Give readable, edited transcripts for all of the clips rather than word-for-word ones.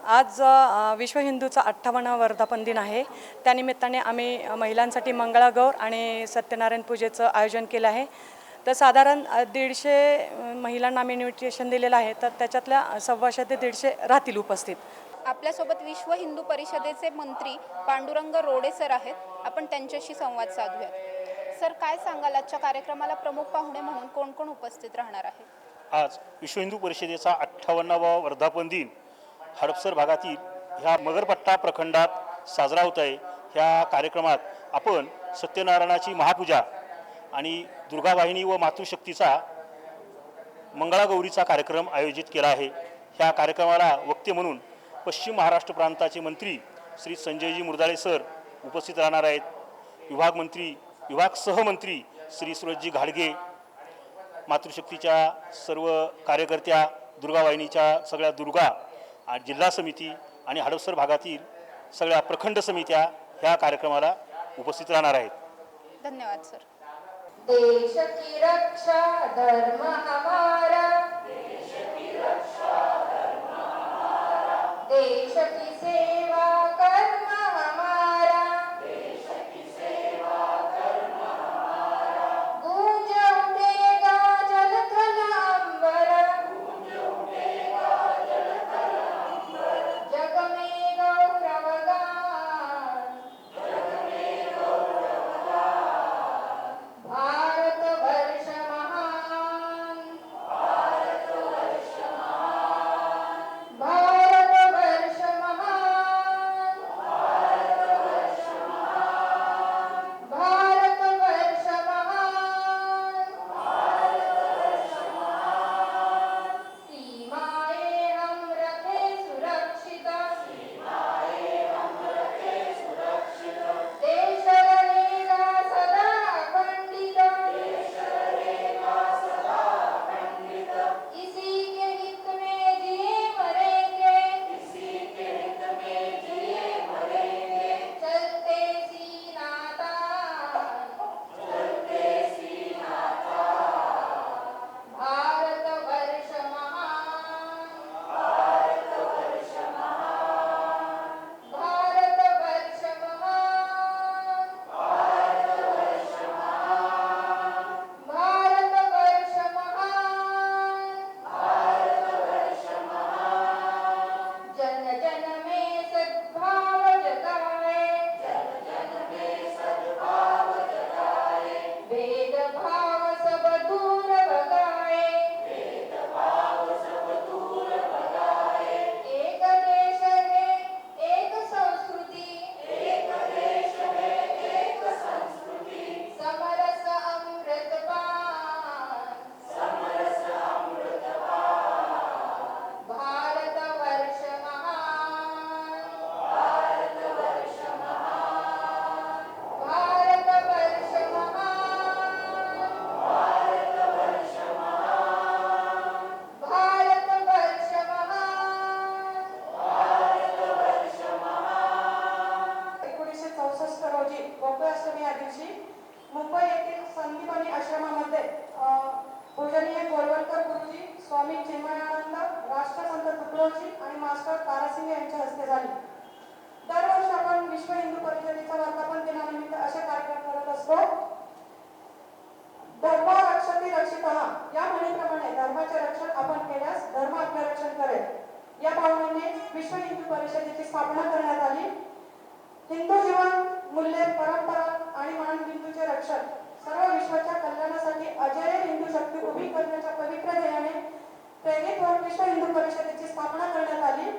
आज विश्व हिंदूचा 58वा वर्धापन दिन आहे। त्यानिमित्ताने आम्ही महिलांसाठी मंगळागौर आणि सत्यनारायण पूजेचं आयोजन केलं आहे। तर साधारण 150 महिलांना आम्ही इन्व्हिटेशन दिलेलं आहे, तर त्याच्यातल्या 125 ते 150 राहतील उपस्थित। आपल्यासोबत विश्व हिंदू परिषदेचे मंत्री पांडुरंग रोडे सर आहेत। आपण त्यांच्याशी संवाद साधूयात। सर, काय सांगाल, आजच्या कार्यक्रमाला प्रमुख पाहुणे म्हणून कोण कोण उपस्थित राहणार आहेत? आज विश्व हिंदू परिषदेचा 58वा वर्धापन दिन हडपसर भागातील ह्या मगरपट्टा प्रखंडात साजरा होत आहे। ह्या कार्यक्रमात आपण सत्यनारायणाची महापूजा आणि दुर्गावाहिनी व मातृशक्तीचा मंगळागौरीचा कार्यक्रम आयोजित केला आहे। ह्या कार्यक्रमाला वक्ते म्हणून पश्चिम महाराष्ट्र प्रांताचे मंत्री श्री संजयजी मुरदाळे सर उपस्थित राहणार आहेत। विभाग सहमंत्री श्री सुरजजी घाडगे, मातृशक्तीच्या सर्व कार्यकर्त्या, दुर्गावाहिनीच्या सगळ्या दुर्गा आणि जिल्हा समिती आणि हडपसर भागातील सगळ्या प्रखंड समित्या ह्या कार्यक्रमाला उपस्थित राहणार आहेत। धन्यवाद सर। देश की रक्षा धर्म हमारा, देश की सेवा कर्म हमारा, गूंज उठेगा जल थल अंबर, जग में गौरवगान, भारत वर्ष महान, भारत वर्ष महान, भारत वर्ष महान, सीमाएं हम रखे सुरक्षित, देश रहेगा सदा अखंडित, इसी के हित में जिए मरेंगे, चलते सीना तान, भारत वर्ष महान, भारत वर्ष महान, भारत वर्ष महान, भारत वर्ष महान, जन जन में सद्भाव जगाए, भेदभाव सब दूर भगाए, एक देश है एक संस्कृति, समरस अमृत पान, भारत वर्ष महान, भारत वर्ष महान, भारत वर्ष महान, भारत वर्ष महान, 1964 रोजी गोकुळाष्टमी या दिवशी मुंबई येथील संदीपनी आश्रमामध्ये पूजनीय गोळवलकर गुरुजी, स्वामी चिन्मयानंद, राष्ट्रसंत तुकडोजी आणि मास्टर तारासिंग यांच्या हस्ते झाली। दरवर्षी आपण विश्व हिंदू परिषदेच्या वर्धापन दिनानिमित्त असे कार्यक्रम करत असतो। धर्म रक्षति रक्षितः या म्हणीप्रमाणे धर्माचे रक्षण आपण केल्यास धर्म आपले रक्षण करेल। या भावनेने विश्व हिंदू परिषदेची स्थापना करण्यात आली। हिंदू जीवन मूल्ये, परंपरा आणि मानबिंदूचे रक्षण, सर्व विश्वाच्या कल्याणासाठी अजय हिंदू शक्ती उभी करण्याच्या पवित्र ध्येयाने प्रेरित होऊन विश्व हिंदू परिषदेची स्थापना करण्यात आली।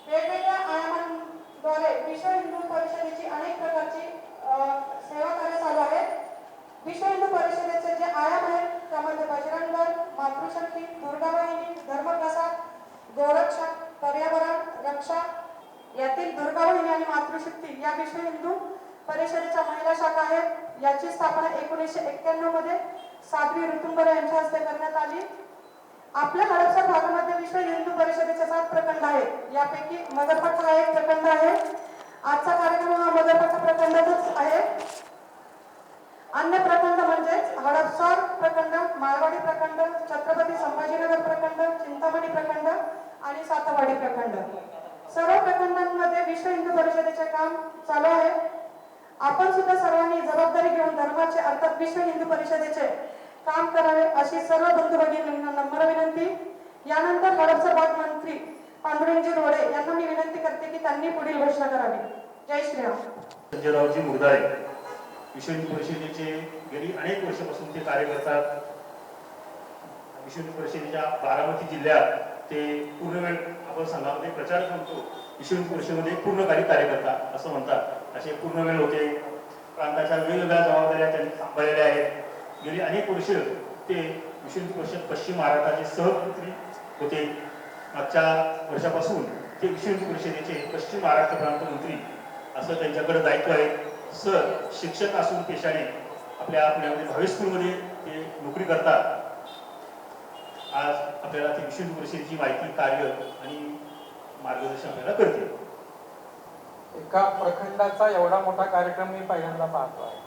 वेगवेगळ्या आयामांद्वारे विश्व हिंदू परिषदेची अनेक प्रकारची सेवा कार्य चालू आहेत। विश्व हिंदू परिषदेचे जे आयाम आहेत त्यामध्ये बजरंग दल, मातृशक्ती, दुर्गावाहिनी, धर्मप्रसार, गोरक्षा, पर्यावरण रक्षा यातील दुर्गावाहिनी आणि मातृशक्ती या विश्व हिंदू परिषदेच्या महिला शाखा आहेत। याची स्थापना 1991 मध्ये साध्वी ऋतुंबरा यांच्या हस्ते करण्यात आली। आपल्या हडपसर भागामध्ये विश्व हिंदू परिषदेचे 7 प्रखंड आहेत। यापैकी मगरपट्टा हा एक प्रखंड आहे। आजचा कार्यक्रम हा मगरपट्टा प्रखंडातच आहे। अन्य प्रखंड म्हणजे हडपसर प्रखंड, माळवाडी प्रखंड, छत्रपती संभाजी काम चालू आहे. आपण सुद्धा सर्वांनी जबाबदारी घेऊन धर्माचे अर्थात विश्व हिंदू परिषदेचे काम करावे अशी सर्व बंधू भगिनींना नम्र विनंती. यानंतर हडपसर मंत्री पांडुरंगजी रोडे यांना मी विनंती करते की त्यांनी पुढील घोषणा करावी. जय श्रीराम. संजयरावजी मुरदाळे विश्व हिंदू परिषदेचे गेली अनेक वर्षापासून ते कार्य करतात. विश्व हिंदू परिषदेच्या बारामती जिल्ह्यात ते पूर्णवेळ आपण संघामध्ये प्रचार करतो. विश्व हिंदू परिषदेमध्ये पूर्णकाली कार्यकर्ता असं म्हणतात. असे पूर्णवेळ होते. प्रांताच्या वेगवेगळ्या जबाबदाऱ्या त्यांनी सांभाळलेल्या आहेत. गेली अनेक वर्ष ते विश्व हिंदू परिषद पश्चिम महाराष्ट्राचे सहमंत्री होते. मागच्या वर्षापासून ते विश्व हिंदू परिषदेचे पश्चिम महाराष्ट्र प्रांत मंत्री असं त्यांच्याकडे दायित्व आहे. सर शिक्षक असून पेशाने आपल्या पुण्यामध्ये भावे स्कूलमध्ये ते नोकरी करतात. आज आपल्याला ते विश्व हिंदू परिषदेची माहिती, कार्य आणि मार्गदर्शन आपल्याला करते. एका प्रखंडाचा एवढा मोठा कार्यक्रम मी पहिल्यांदा पाहतो आहे.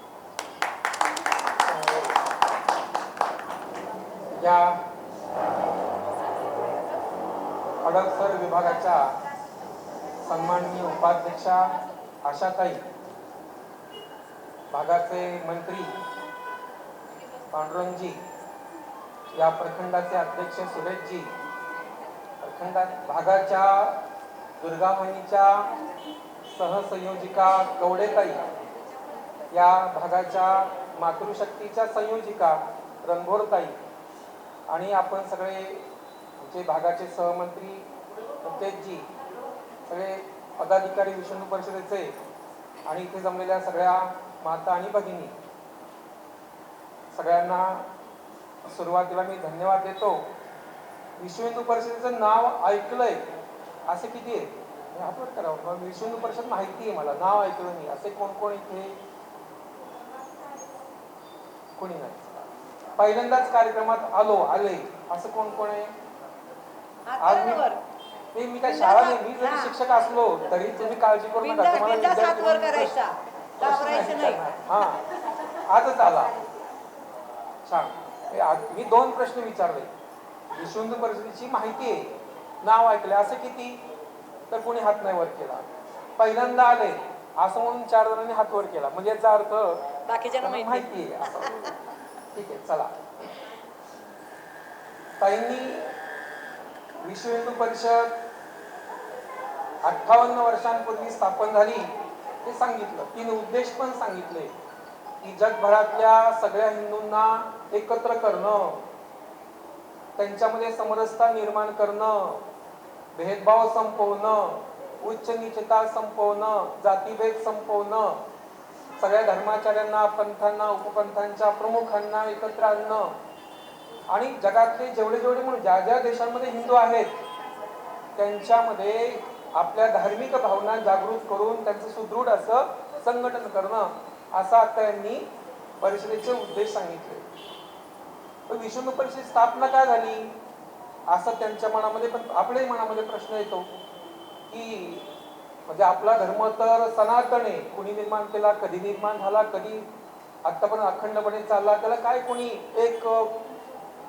या हडपसर विभागाच्या सन्माननीय उपाध्यक्षा आशाताई, भागाचे मंत्री पांडुरंगजी, या प्रखंडाचे अध्यक्ष सुरेशजी, भागाच्या दुर्गामणीच्या सहसंयोजिका कवडेताई, या भागाच्या मातृशक्तीच्या संयोजिका रणभोरताई, आणि आपण सगळे आमचे भागाचे सहमंत्री मुकेशजी, सगळे पदाधिकारी विश्व हिंदू परिषदेचे आणि इथे जमलेल्या सगळ्या माता आणि भगिनी, सगळ्यांना सुरुवातीला मी धन्यवाद देतो. विश्व हिंदू परिषदेचं नाव ऐकलंय असे किती आहे? हातवर करावं. विश्व हिंदू परिषद माहिती आहे मला, नाव ऐकलं नाही असे कोण कोण इथे? कोणी नाही. पहिल्यांदाच कार्यक्रमात आले असं कोण कोण आहे? आज मी काय शाळा नाही, मी जरी शिक्षक असलो तरी तुम्ही काळजी करू नका. हा आजच आला. छान. मी 2 प्रश्न विचारले. विश्व हिंदू परिषदेची माहिती आहे, नाव ऐकले असे किती? तर कोणी हात नाही वर केला. पहिल्यांदा आले असं म्हणून 4 जणांनी हात वर केला, म्हणजे याचा अर्थ बाकीच्यांना माहिती आहे. ठीक आहे, चला. ताईंनी विश्व हिंदू परिषद 58 वर्षांपूर्वी स्थापन झाली हे सांगितलं. 3 उद्देश पण सांगितले की जगभरातल्या सगळ्या हिंदूंना एकत्र करणं, त्यांच्यामध्ये समरसता निर्माण करणं, भेदभाव संपवणं, उच्च नीचता संपवणं, जातीभेद संपवणं, सगळ्या धर्माचार्यांना, पंथांना, उपपंथांच्या प्रमुखांना एकत्र आणणं, आणि जगातले जेवढे म्हणून ज्या ज्या देशांमध्ये हिंदू आहेत त्यांच्यामध्ये आपल्या धार्मिक भावना जागृत करून त्यांचं सुदृढ असं संघटन करणं, असा आता यांनी परिषदेचे उद्देश सांगितले. पण विश्व हिंदू परिषदेची स्थापना काय झाली असं त्यांच्या मनामध्ये, पण आपल्याही मनामध्ये प्रश्न येतो की म्हणजे आपला धर्म तर सनातन आहे, कुणी निर्माण केला, कधी निर्माण झाला, कधी आतापर्यंत अखंडपणे चालला, त्याला काय कोणी एक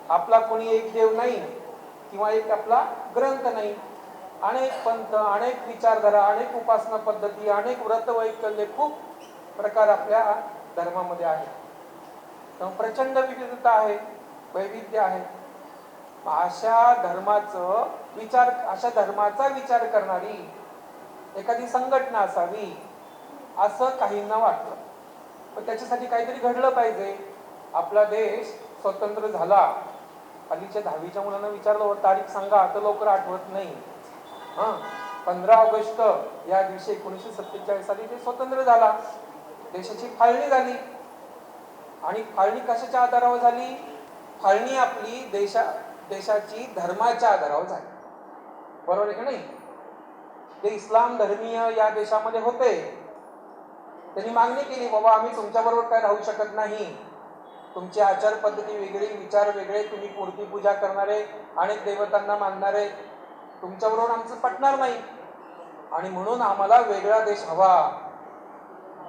आपला कोणी एक देव नाही किंवा एक आपला ग्रंथ नाही. अनेक पंथ, अनेक विचारधारा, अनेक उपासना पद्धती, अनेक व्रत वैकल्य, खूप प्रकार आपल्या धर्मामध्ये आहेत. प्रचंड विविधता आहे, वैविध्य आहे. अशा धर्माचा विचार करणारी एखादी संघटना असावी असं काहींना वाटलं. पण त्याच्यासाठी काहीतरी घडलं पाहिजे. आपला देश स्वतंत्र झाला, हल्लीच्या 10वीच्या मुलांना विचारलं तारीख सांगा तर लवकर आठवत नाही. 15 ऑगस्ट या दिवशी 1947 साली ते स्वतंत्र झाला. देशाची फाळणी झाली. आणि फाळणी कशाच्या आधारावर झाली? फाळणी आपली देशाची धर्माच्या आधारावर झाली. बरोबर आहे का नाही? ते इस्लाम धर्मीय या देशामध्ये होते, त्यांनी मागणी केली, बाबा आम्ही तुमच्याबरोबर काय राहू शकत नाही, तुमची आचार पद्धती वेगळी, विचार वेगळे, तुम्ही मूर्ती पूजा करणारे, अनेक देवतांना मानणारे, तुमच्याबरोबर आमचं पटणार नाही, आणि म्हणून आम्हाला वेगळा देश हवा.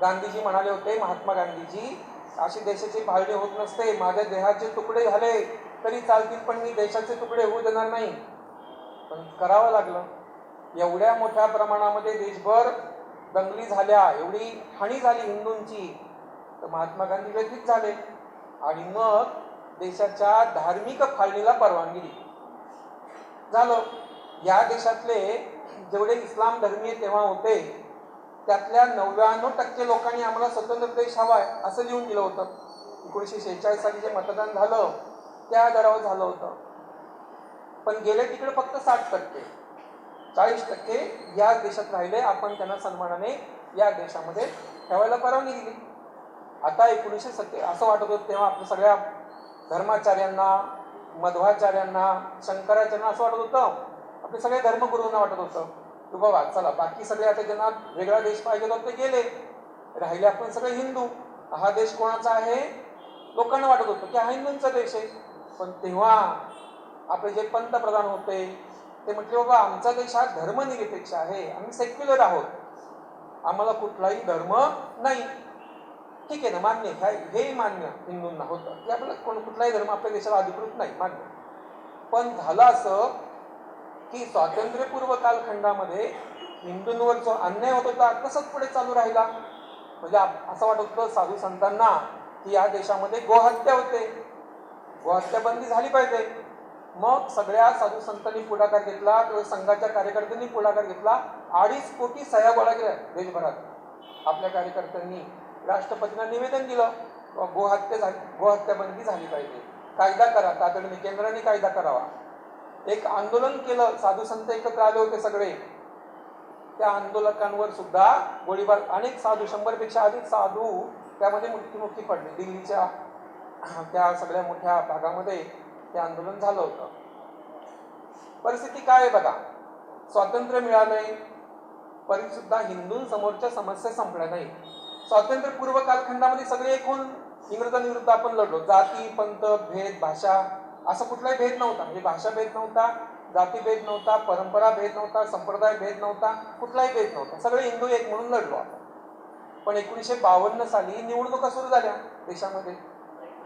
गांधीजी म्हणाले होते, महात्मा गांधीजी, अशी देशाची फाळणी होत नसते, माझ्या देहाचे तुकडे झाले तरी चालतील पण मी देशाचे तुकडे होऊ देणार नाही. पण करावं लागलं. एवढ्या मोठ्या प्रमाणामध्ये देशभर दंगली झाल्या, एवढी हानी झाली हिंदूंची, तर महात्मा गांधी व्यथित झाले आणि मग देशाच्या धार्मिक फाळणीला परवानगी दिली. झालं. या देशातले जेवढे इस्लाम धर्मीय तेव्हा होते त्यातल्या 99% लोकांनी आम्हाला स्वतंत्र देश हवा आहे असं लिहून दिलं होतं. 1946 साली जे मतदान झालं त्या आधारावर झालं होतं. पण गेले तिकडे फक्त 60%, 40% या देशात राहिले. आपण त्यांना सन्मानाने या देशामध्ये ठेवायला परवानगी दिली. आता 1970 असं वाटत होतं तेव्हा आपल्या सगळ्या धर्माचार्यांना, मध्वाचार्यांना, शंकराचार्यांना असं वाटत होतं, आपले सगळे धर्मगुरूंना वाटत होतं की बाबा चला बाकी सगळे आता ज्यांना वेगळा देश पाहिजे होता ते गेले, राहिले आपण सगळे हिंदू. हा देश कोणाचा आहे? लोकांना वाटत होतं की हा हिंदूंचा देश आहे. पण तेव्हा आपले जे पंतप्रधान होते ते म्हटले बाबा आमचा देश हा धर्मनिरपेक्ष आहे, आम्ही सेक्युलर आहोत, आम्हाला कुठलाही धर्म नाही. ठीक आहे ना, मान्य, हे मान्य हिंदूंना होतं की आपल्याला कुठलाही धर्म आपल्या देशाला अधिकृत नाही, मान्य. पण झालं असं की स्वातंत्र्यपूर्व कालखंडामध्ये हिंदूंवर जो अन्याय होत होता तसंच पुढे चालू राहिला. म्हणजे असं वाटत होतं साधू संतांना की या देशामध्ये गोहत्या होते, गोहत्या बंदी झाली पाहिजे. मग सगळ्या साधू संतांनी पुढाकार घेतला, संघाच्या कार्यकर्त्यांनी पुढाकार घेतला. 2.5 कोटी सह्या गोळा केल्या देशभरात. आपल्या कार्यकर्त्यांनी राष्ट्रपतींना निवेदन दिलं गोहत्या बंदी झाली पाहिजे, कायदा करा, तातडीने केंद्राने कायदा करावा. एक आंदोलन केलं, साधू संत एकत्र आले होते सगळे. त्या आंदोलकांवर सुद्धा गोळीबार, अनेक साधू, 100पेक्षा अधिक साधू त्यामध्ये मृत्युमुखी पडले. दिल्लीच्या त्या सगळ्या मोठ्या भागामध्ये ते आंदोलन झालं होतं. परिस्थिती काय आहे बघा, स्वातंत्र्य मिळालंय तरी सुद्धा हिंदूंसमोरच्या समस्या संपल्या नाही. स्वातंत्र्यपूर्व कालखंडामध्ये सगळे एक होऊन इंग्रजांविरुद्ध आपण लढलो. जाती, पंथ, भेद, भाषा असा कुठलाही भेद नव्हता. म्हणजे भाषा भेद नव्हता, जाती भेद नव्हता, परंपरा भेद नव्हता, संप्रदाय भेद नव्हता, कुठलाही भेद नव्हता. सगळे हिंदू एक म्हणून लढलो आपण. पण 1952 साली निवडणुका सुरू झाल्या देशामध्ये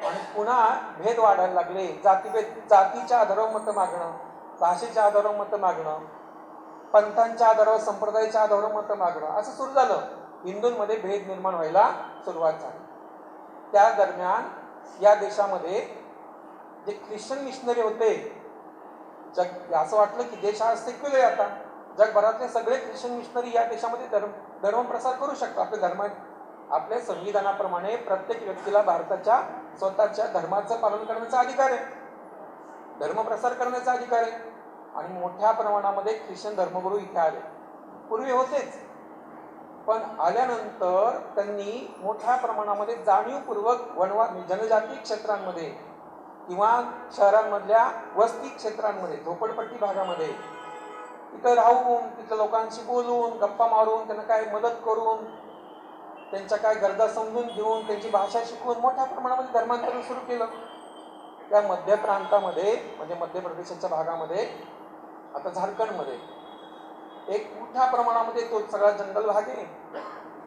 आणि पुन्हा भेद वाढायला लागले. जातीभेद, जातीच्या आधारावर मतं मागणं, भाषेच्या आधारावर मतं मागणं, पंथांच्या आधारावर, संप्रदायाच्या आधारावर मतं मागणं असं सुरू झालं. हिंदूंमध्ये भेद निर्माण व्हायला सुरुवात झाली. त्या दरम्यान या देशामध्ये जे ख्रिश्चन मिशनरी होते, असं वाटलं की देश हा सेक्युलर आहे. आता जगभरातले सगळे ख्रिश्चन मिशनरी या देशामध्ये धर्मप्रसार करू शकतात. आपल्या संविधानाप्रमाणे प्रत्येक व्यक्तीला भारताच्या स्वतःच्या धर्माचं पालन करण्याचा अधिकार आहे, धर्मप्रसार करण्याचा अधिकार आहे. आणि मोठ्या प्रमाणामध्ये ख्रिश्चन धर्मगुरू इथे आले. पूर्वी होतेच, पण आल्यानंतर त्यांनी मोठ्या प्रमाणामध्ये जाणीवपूर्वक जनजाती क्षेत्रांमध्ये किंवा शहरांमधल्या वस्ती क्षेत्रांमध्ये, झोपडपट्टी भागामध्ये तिथं राहून, तिथल्या लोकांशी बोलून, गप्पा मारून, त्यांना काय मदत करून, त्यांच्या काय गरजा समजून घेऊन, त्यांची भाषा शिकवून मोठ्या प्रमाणामध्ये धर्मांतरण सुरू केलं. त्या मध्य प्रांतामध्ये, म्हणजे मध्य प्रदेशाच्या भागामध्ये, आता झारखंडमध्ये एक मोठ्या प्रमाणामध्ये तो सगळा जंगल भाग आहे,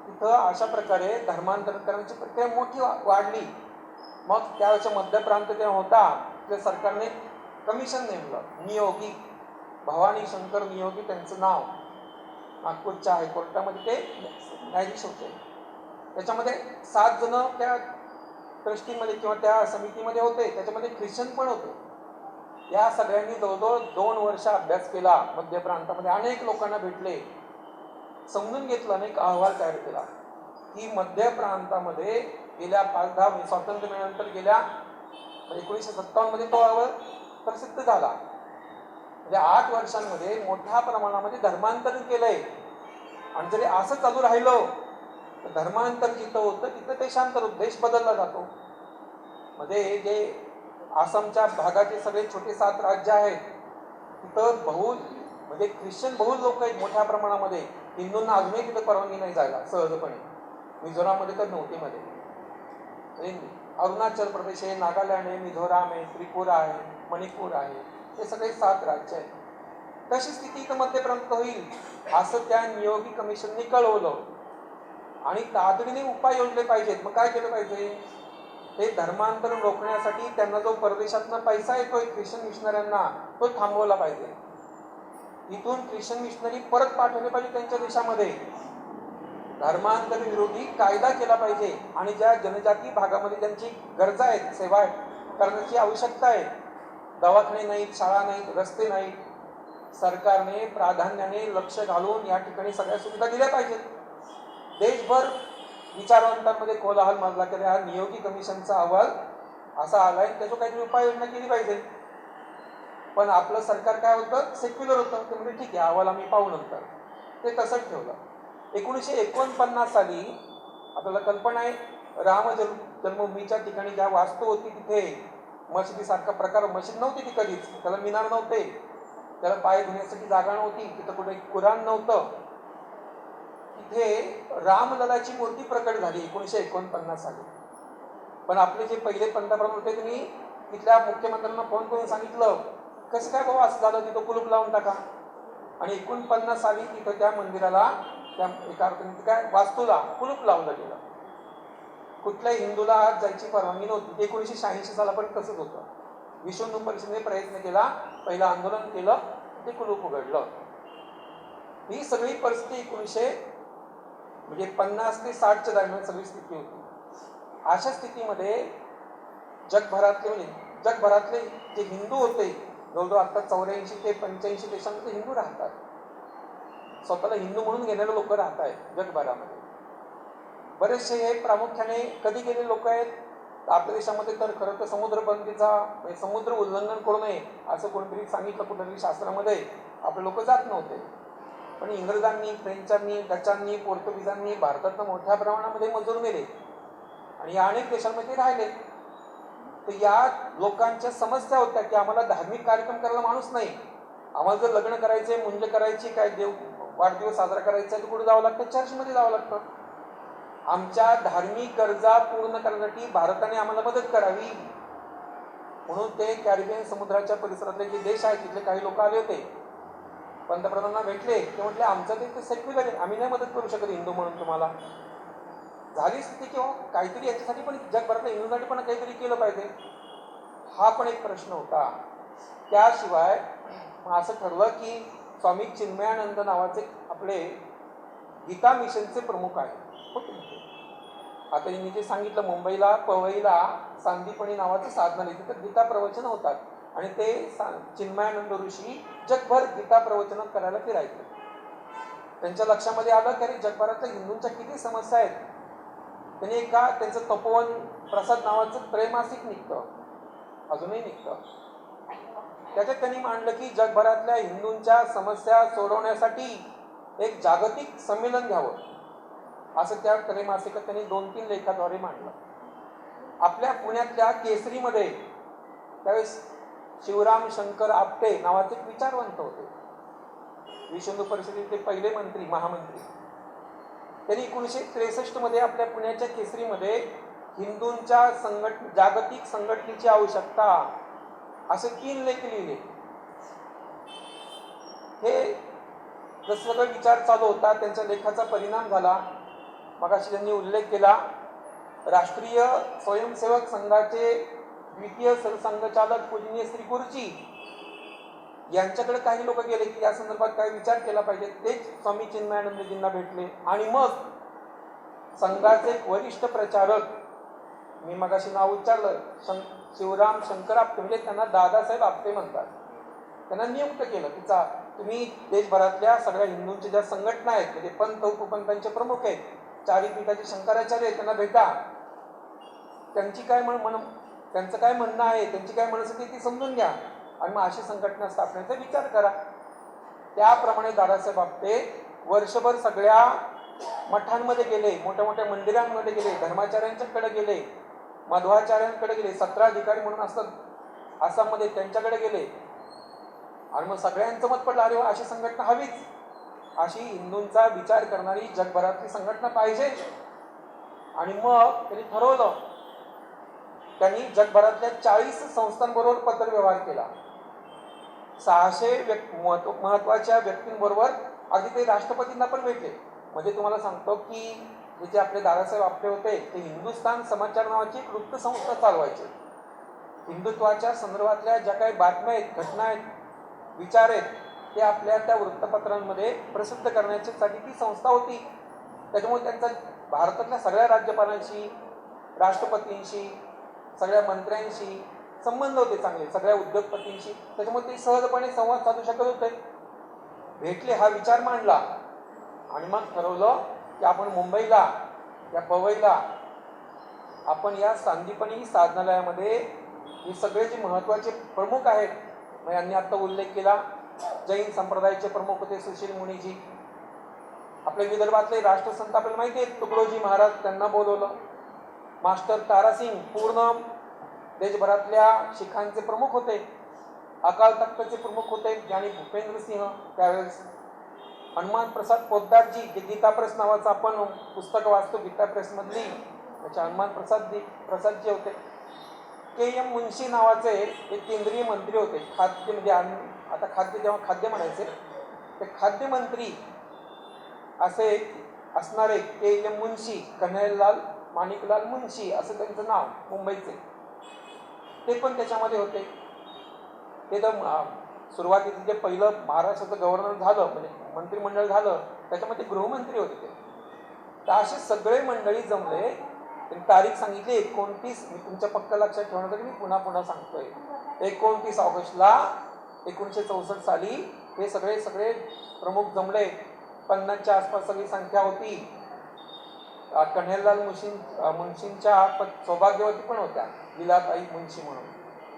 तिथं अशा प्रकारे धर्मांतरण करण्याची प्रक्रिया मोठी वाढली. मग त्यावेळेच्या मध्य प्रांत तेव्हा होता, त्या सरकारने कमिशन नेमलं, नियोगी, भवानी शंकर नियोगी त्यांचं नाव, नागपूरच्या हायकोर्टामध्ये ते न्यायाधीश होते. त्याच्यामध्ये 7 जण त्या ट्रस्टीमध्ये किंवा त्या समितीमध्ये होते, त्याच्यामध्ये ख्रिश्चन पण होते. या सगळ्यांनी जवळजवळ 2 वर्ष अभ्यास केला मध्य प्रांतामध्ये, अनेक लोकांना भेटले, समजून घेतलं, अनेक अहवाल तयार केला की मध्य प्रांतामध्ये गेल्या 5-10 स्वातंत्र्य मिळाल्यानंतर गेल्या 1957 मध्ये तो अहवाल प्रसिद्ध झाला. म्हणजे 8 वर्षांमध्ये मोठ्या प्रमाणामध्ये धर्मांतरण केलंय. आणि जरी असं चालू राहिलं तर धर्मांतर जिथं होतं तिथं देशांतर होतं, देश बदलला जातो. म्हणजे जे आसामच्या भागाचे सगळे छोटे 7 राज्य आहेत तिथं म्हणजे ख्रिश्चन बहुल लोक आहेत मोठ्या प्रमाणामध्ये. हिंदूंना अजूनही तिथं परवानगी नाही जायला सहजपणे. मिझोराममध्ये तर नव्हती मध्ये. अरुणाचल प्रदेश आहे, नागालँड आहे, मिझोराम आहे, त्रिपुरा आहे, मणिपूर आहे, हे सगळे 7 राज्य आहेत. तशी स्थिती इथं मध्य प्रांत होईल असं त्या नियोगी कमिशनने कळवलं आणि तातडीने उपाय योजले पाहिजेत. मग काय केलं पाहिजे? हे धर्मांतरण रोखण्यासाठी त्यांना जो परदेशातनं पैसा येतोय ख्रिश्चन मिशनऱ्यांना, तो थांबवला पाहिजे. इथून ख्रिश्चन मिशनरी परत पाठवले पाहिजे त्यांच्या देशामध्ये. धर्मांतर विरोधी कायदा केला पाहिजे आणि ज्या जनजाती भागामध्ये ज्यांची गरजा आहेत, सेवा करण्याची आवश्यकता आहे, दवाखाने नाहीत, शाळा नाहीत, रस्ते नाहीत, सरकारने प्राधान्याने लक्ष घालून या ठिकाणी सगळ्या सुविधा दिल्या पाहिजेत. देशभर विचारवंतांमध्ये कोलाहल माजला की हा नियोगी कमिशनचा अहवाल असा आलाय, त्याच्यावर काहीतरी उपाययोजना केली पाहिजे. पण आपलं सरकार काय होतं, सेक्युलर होतं. ते म्हणजे ठीक आहे, अहवाल आम्ही पाहू नंतर. ते तसंच ठेवलं. 1949 साली आपल्याला कल्पना आहे, जन्मभूमीच्या ठिकाणी ज्या वास्तू होती तिथे मशिदीसारखा प्रकार, मशीद नव्हती ती कधीच, त्याला मिनार नव्हते, त्याला पाय धुण्यासाठी जागा नव्हती, तिथं कुठे कुराण नव्हतं. तिथे रामललाची मूर्ती प्रकट झाली 1949 साली. पण आपले जे पहिले पंतप्रधान होते त्यांनी तिथल्या मुख्यमंत्र्यांना फोन करून सांगितलं, कसं काय बाबा असं झालं, तिथं कुलूप लावून टाका. आणि 49 साली तिथं त्या मंदिराला, त्या एका अर्थाने काय वास्तूला कुलूप लावलं गेलं. कुठल्याही हिंदूला आज जायची परवानगी नव्हती. 1986 साला पण तसंच होतं. विश्व हिंदू परिषदेने प्रयत्न केला, पहिलं आंदोलन केलं, ते कुलूप उघडलं. ही सगळी परिस्थिती 50 ते 60च्या दरम्यान सगळी स्थिती होती. अशा स्थितीमध्ये जगभरातले जे हिंदू होते, जवळजवळ आता 84 ते 85 देशांमध्ये हिंदू राहतात. स्वतःला हिंदू म्हणून घेणारे लोक राहत आहेत जगभरामध्ये. बरेचसे हे प्रामुख्याने कधी गेलेले लोक आहेत. आपल्या देशामध्ये तर खरं तर समुद्रबंदीचा, समुद्र उल्लंघन करू नये असं कोणतरी सांगितलं कुठेतरी शास्त्रामध्ये, आपले लोक जात नव्हते. पण इंग्रजांनी, फ्रेंचांनी, डचांनी, पोर्तुगीजांनी भारतात मोठ्या प्रमाणामध्ये मजूर नेले आणि या अनेक देशांमध्ये राहिले. तर या लोकांच्या समस्या होत्या की आम्हाला धार्मिक कार्यक्रम करायला माणूस नाही, आम्हाला जर लग्न करायचे, मुंज करायची, काय देव वाढदिवस साजरा करायचा आहे तर कुठे जावं लागतं, चर्चमध्ये जावं लागतं. आमच्या धार्मिक गरजा पूर्ण करण्यासाठी भारताने आम्हाला मदत करावी म्हणून ते कॅरिबियन समुद्राच्या परिसरातले जे देश आहेत तिथले काही लोक आले होते, पंतप्रधानांना भेटले. ते म्हटले आमचं ते सेक्युलर आहे, आम्ही नाही मदत करू शकत हिंदू म्हणून तुम्हाला. झाली स्थिती किंवा काहीतरी याच्यासाठी पण जगभरातल्या हिंदूंसाठी पण काहीतरी केलं पाहिजे, हा पण एक प्रश्न होता. त्याशिवाय असं ठरलं की स्वामी चिन्मयानंद नावाचे आपले गीता मिशनचे प्रमुख आहेत. आता मी जे सांगितलं, मुंबईला पवईला सांदीपणी नावाचं साधनालय, तिथं गीता प्रवचन होतात आणि ते चिन्मयानंद ऋषी जगभर गीता प्रवचन करायला फिरायचे. त्यांच्या लक्षामध्ये आलं की अरे जगभरातल्या हिंदूंच्या किती समस्या आहेत. त्यांनी एका त्यांचं तपोवन प्रसाद नावाचं त्रैमासिक निघतं, अजूनही निघतं. त्याच्यात त्यांनी मांडलं की जगभरातल्या हिंदूंच्या समस्या सोडवण्यासाठी एक जागतिक संमेलन घ्यावं, असं त्या त्रैमासिकात त्यांनी 2-3 लेखाद्वारे मांडलं. आपल्या पुण्यातल्या केसरीमध्ये त्यावेळेस शिवराम शंकर आपटे नावाचे एक विचारवंत होते, विश्व हिंदू परिषदेचे पहिले मंत्री, महामंत्री. त्यांनी 1963 मध्ये आपल्या पुण्याच्या केसरीमध्ये हिंदूंच्या जागतिक संघटनेची आवश्यकता असे 3 लेख लिहिले. हे जसं सगळं विचार चालू होता त्यांच्या लेखाचा परिणाम झाला. मगाशी त्यांनी उल्लेख केला, राष्ट्रीय स्वयंसेवक संघाचे द्वितीय सरसंघचालक पूजनीय श्री गुरुजी यांच्याकडे काही लोक गेले की या संदर्भात काही विचार केला पाहिजे. तेच स्वामी चिन्मयानंदजींना भेटले आणि मग संघाचे वरिष्ठ प्रचारक, मी मगाशी नाव उच्चारलं, शिवराम शंकर आपटे, म्हणजे त्यांना दादासाहेब आपटे म्हणतात, त्यांना नियुक्त केलं. तिचा तुम्ही देशभरातल्या सगळ्या हिंदूंच्या ज्या संघटना आहेत, म्हणजे पंथ उपपंथांचे प्रमुख आहेत, 4 पीठाचे शंकराचार्य आहेत, त्यांना भेटा, त्यांची काय त्यांचं काय म्हणणं आहे, त्यांची काय मनस्थिती ती समजून घ्या आणि मग अशी संघटना स्थापनेचा विचार करा. त्याप्रमाणे दादासाहेब आपटे वर्षभर सगळ्या मठांमध्ये गेले, मोठ्या मोठ्या मंदिरांमध्ये गेले, धर्माचार्यांच्याकडे गेले, मध्वाचार्यांकडे गेले, 17 अधिकारी म्हणून असतात आसाममध्ये, त्यांच्याकडे गेले आणि मग सगळ्यांचं मत पडलं, अरे अशी संघटना हवीच, अशी हिंदूंचा विचार करणारी जगभरातली संघटना पाहिजे. आणि मग त्यांनी ठरवलं, त्यांनी जगभरातल्या 40 संस्थांबरोबर पत्रव्यवहार केला, 600 महत्वाच्या व्यक्तींबरोबर, अगदी ते राष्ट्रपतींना पण भेटले. म्हणजे तुम्हाला सांगतो की जे आपले दादासाहेब आपटे होते ते हिंदुस्थान समाचार नावाची एक वृत्तसंस्था चालवायचे. हिंदुत्वाच्या संदर्भातल्या ज्या काही बातम्या आहेत, घटना आहेत, विचार आहेत, ते आपल्या त्या वृत्तपत्रांमध्ये प्रसिद्ध करण्यासाठी ती संस्था होती. त्याच्यामुळे त्यांचा भारतातल्या सगळ्या राज्यपालांशी, राष्ट्रपतींशी, सगळ्या मंत्र्यांशी संबंध होते चांगले, सगळ्या उद्योगपतींशी. त्याच्यामुळे ते सहजपणे संवाद साधू शकत होते. भेटले, हा विचार मांडला आणि मग ठरवलं की आपण मुंबईला, या पवईला आपण या सांदीपनी साधनालयामध्ये हे सगळे जे महत्त्वाचे प्रमुख आहेत, मग यांनी आता उल्लेख केला, जैन संप्रदायाचे प्रमुख होते सुशील मुनीजी, आपल्या विदर्भातले राष्ट्रसंत आपल्याला माहिती आहेत तुकडोजी महाराज, त्यांना बोलवलं. मास्टर तारासिंग पूर्ण देशभरातल्या शिखांचे प्रमुख होते, अकाल तख्तचे प्रमुख होते ज्ञानी भूपेंद्र सिंह त्यावेळेस. हनुमान प्रसाद पोद्दारजी, जे गीता प्रेस नावाचं आपण पुस्तकं वाचतो गीता प्रेसमधली, त्याचे हनुमान प्रसादजी होते. के.एम. मुन्शी नावाचे एक केंद्रीय मंत्री होते, खाद्य म्हणजे आता खाद्य जेव्हा खाद्य म्हणायचे ते खाद्य मंत्री असे असणारे के.एम. मुन्शी, कन्हैयालाल माणिकलाल मुन्शी असं त्यांचं नाव, मुंबईचे, ते पण त्याच्यामध्ये होते. ते तर सुरुवातीचं जे पहिलं महाराष्ट्राचं गव्हर्नर झालं, म्हणजे मंत्रिमंडळ झालं, त्याच्यामध्ये गृहमंत्री होते ते. तर असे सगळे मंडळी जमले. त्यांनी तारीख सांगितली 29, मी तुमच्या पक्का लक्षात ठेवण्यासाठी मी पुन्हा सांगतोय, 29 ऑगस्टला 1964 साली हे सगळे प्रमुख जमले. 50च्या आसपास सगळी संख्या होती. कन्हैयालाल मुन्शींच्या सौभाग्यवती पण होत्या, लीलाताई मुन्शी म्हणून,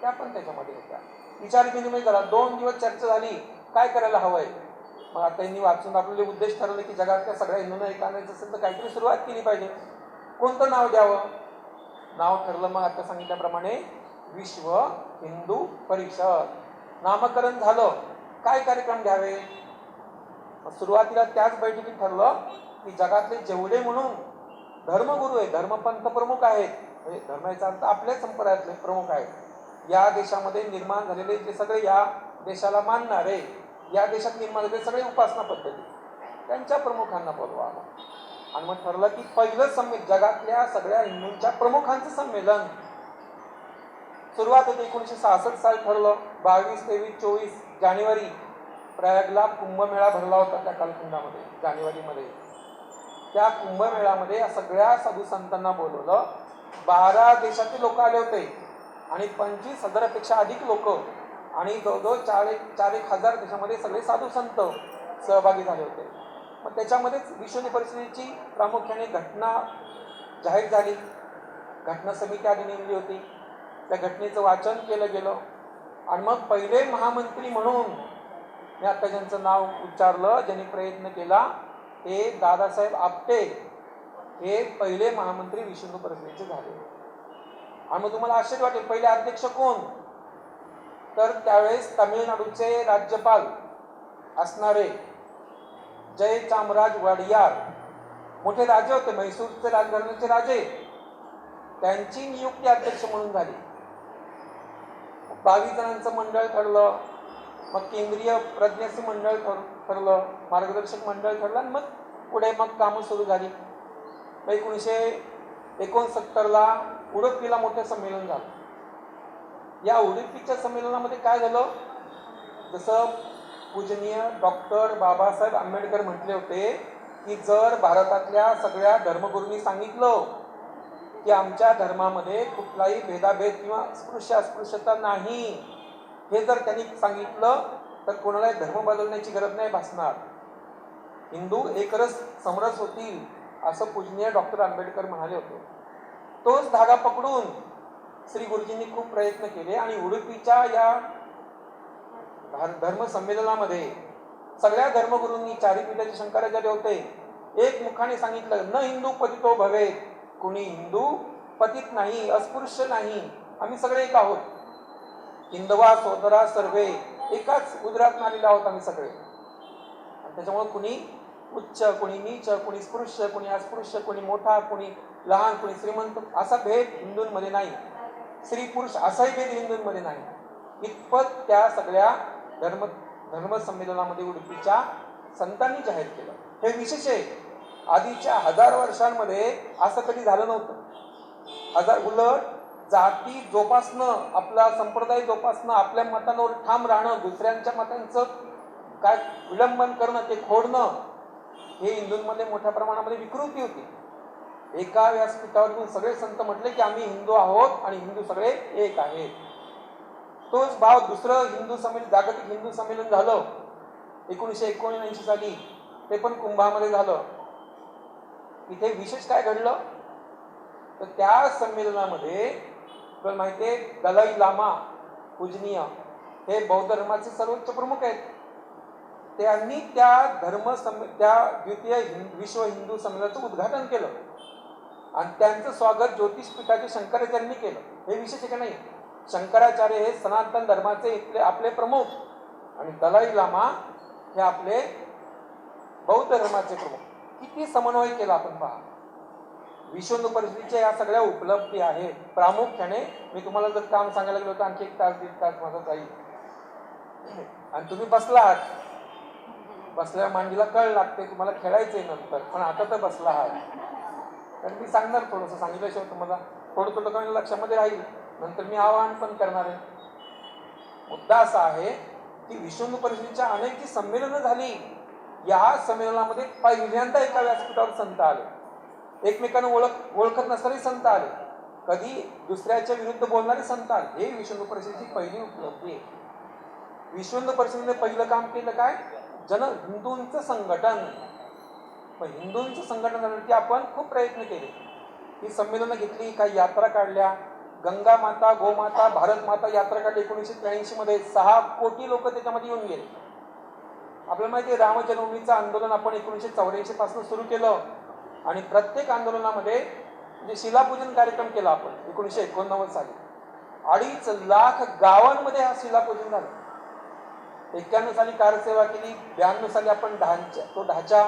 त्या पण त्याच्यामध्ये होत्या. विचार विनिमय झाला, 2 दिवस चर्चा झाली काय करायला हवंय. मग आता त्यांनी वाचून आपले उद्देश ठरवले की जगातल्या सगळ्या हिंदूंना एक आणायचं असेल तर काहीतरी सुरुवात केली पाहिजे, कोणतं नाव द्यावं. नाव ठरलं मग आता सांगितल्याप्रमाणे विश्व हिंदू परिषद. नामकरण झालं, काय कार्यक्रम घ्यावे. सुरुवातीला त्याच बैठकीत ठरलं की जगातले जेवढे म्हणून धर्मगुरू आहेत, धर्मपंथ प्रमुख आहेत, म्हणजे धर्माचा अर्थ आपल्याच संप्रदायातले प्रमुख आहेत, या देशामध्ये निर्माण झालेले जे सगळे या देशाला मानणारे, या देशात निर्माण झालेले सगळे उपासना पद्धती, त्यांच्या प्रमुखांना बोलवावं. आणि मग ठरलं की पहिलं संमेलन, जगातल्या सगळ्या हिंदूंच्या प्रमुखांचं संमेलन. सुरुवात होती 1966 साली ठरलं. 22, 23, 24 जानेवारी प्रयागला कुंभमेळा भरला होता त्या कालखंडामध्ये, जानेवारीमध्ये. त्या कुंभमेळ्यामध्ये या सगळ्या साधू संतांना बोलवलं. 12 देशातील लोक आले होते आणि 25,000पेक्षा अधिक लोक आणि जवळजवळ 4,000 देशामध्ये सगळे साधू संत सहभागी झाले होते. मग त्याच्यामध्येच विश्व हिंदू परिषदेची प्रामुख्याने घटना जाहीर झाली. घटना समिती आधी नेमली होती, त्या घटनेचं वाचन केलं गेलं आणि मग पहिले महामंत्री म्हणून मी आता ज्यांचं नाव उच्चारलं, ज्यांनी प्रयत्न केला, हे दादासाहेब आपटे हे पहिले महामंत्री विश्व हिंदू परिषदेचे झाले. आणि मग तुम्हाला आश्चर्य वाटेल, पहिले अध्यक्ष कोण, तर त्यावेळेस तामिळनाडूचे राज्यपाल असणारे जयचामराज वडियार, मोठे राजे होते, म्हैसूरचे राजघराण्याचे राजे, त्यांची नियुक्ती अध्यक्ष म्हणून झाली. 22 जणांचं मंडळ ठरलं. मग केंद्रीय प्रज्ञासी मंडळ ठरलं, मार्गदर्शक मंडळ ठरलं आणि मग पुढे मग कामं सुरू झाली. 1969ला उडुपीला मोठं संमेलन झालं. या उडुपीच्या संमेलनामध्ये काय झालं, जसं पूजनीय डॉक्टर बाबासाहेब आंबेडकर म्हटले होते की जर भारतातल्या सगळ्या धर्मगुरूंनी सांगितलं की आमच्या धर्मामध्ये कुठलाही भेदाभेद किंवा अस्पृश्यता नाही, हे जर त्यांनी सांगितलं तर कोणालाही धर्म बदलण्याची गरज नाही भासणार, हिंदू एकरस समरस होतील, असं पूजनीय डॉक्टर आंबेडकर म्हणाले होते. तोच धागा पकडून श्री गुरुजींनी खूप प्रयत्न केले आणि उडुपीच्या या धर्म संमेलनामध्ये सगळ्या धर्मगुरूंनी, चारिपीठाचे शंकराचार्य होते, एक मुखाने सांगितलं, न हिंदू पतितो भवेत, कोणी हिंदू पतित नाही, अस्पृश्य नाही, आम्ही सगळे एक आहोत, हिंदवा सोदरा सर्वे, एकाच उदरात आलेले आहोत आम्ही सगळे. आणि त्याच्यामुळे कुणी उच्च, कोणी नीच, कोणी स्पृश्य, कोणी अस्पृश्य, कोणी मोठा, कोणी लहान, कोणी श्रीमंत, असा भेद हिंदूंमध्ये नाही, स्त्री पुरुष असाही भेद हिंदूंमध्ये नाही. इतपत त्या सगळ्या धर्म संमेलनामध्ये उडुपीच्या संतांनी जाहीर केलं. हे विशेष आहे, आधीच्या 1000 वर्षांमध्ये असं कधी झालं नव्हतं. उलट जाती जोपासणं, आपला संप्रदाय जोपासणं, आपल्या मतांवर ठाम राहणं, दुसऱ्यांच्या मतांचं काय विलंबन करणं, ते खोडणं, हे हिंदूंमध्ये मोठ्या प्रमाणामध्ये विकृती होती. एका व्यासपीठावर येऊन सगळे संत म्हटले की आम्ही हिंदू आहोत आणि हिंदू सगळे एक आहेत. तोच भाव दुसरं हिंदू संमेलन, जागतिक हिंदू संमेलन झालं 1979 साली, ते पण कुंभामध्ये झालं. इथे विशेष काय घडलं तर त्या संमेलनामध्ये तुला माहिती आहे दलाई लामा पूजनीय हे बौद्ध धर्माचे सर्वोच्च प्रमुख आहेत. त्यांनी त्या द्वितीय विश्व हिंदू संमेलनाचं उद्घाटन केलं आणि त्यांचं स्वागत ज्योतिषपीठाचे शंकराचार्यांनी केलं. हे विशेष आहे नाही, शंकराचार्य हे सनातन धर्माचे इथले आपले प्रमुख आणि दलाई लामा हे आपले बौद्ध धर्माचे प्रमुख. किती समन्वय केला आपण पहा. विश्व हिंदू परिषदेच्या या सगळ्या उपलब्धी आहेत. प्रामुख्याने मी तुम्हाला जर काम सांगायला गेलो तर आणखी 1 तास 1.5 तास माझा जाईल आणि तुम्ही बसलात, बसल्या मांडीला कळ लागते, तुम्हाला खेळायचंय नंतर, पण आता तर बसला आहात. कारण मी सांगणार थोडंसं, सांगितल्याशिवाय तुम्हाला थोडं थोडं कमी लक्षामध्ये राहील. नंतर मी आवाहन पण करणार आहे. मुद्दा असा आहे की विश्व हिंदू परिषदेच्या अनेक जी संमेलनं झाली, या संमेलनामध्ये पहिल्यांदा एका व्यासपीठावर संत आले. एकमेकांना ओळखत नसणारे संत आले, कधी दुसऱ्याच्या विरुद्ध बोलणारे संत आले. हे विश्व हिंदू परिषदेची पहिली उपलब्धी आहे. विश्व हिंदू परिषदेने पहिलं काम केलं काय, हिंदूंचं संघटन. पण हिंदूंचं संघटन करण्यासाठी आपण खूप प्रयत्न केले. ही संमेलनं घेतली, काही यात्रा काढल्या, गंगा माता, गोमाता, भारत माता यात्रा काढली. 1983 मध्ये 6 कोटी लोक त्याच्यामध्ये येऊन गेले. आपल्याला माहिती आहे रामजन्मभूमीचं आंदोलन आपण 1984 पासून सुरू केलं आणि प्रत्येक आंदोलनामध्ये म्हणजे शिलापूजन कार्यक्रम केला आपण 1989 साली. 2.5 लाख गावांमध्ये हा शिलापूजन झालं. 91 साली कारसेवा केली. 92 साली आपण तो ढाचा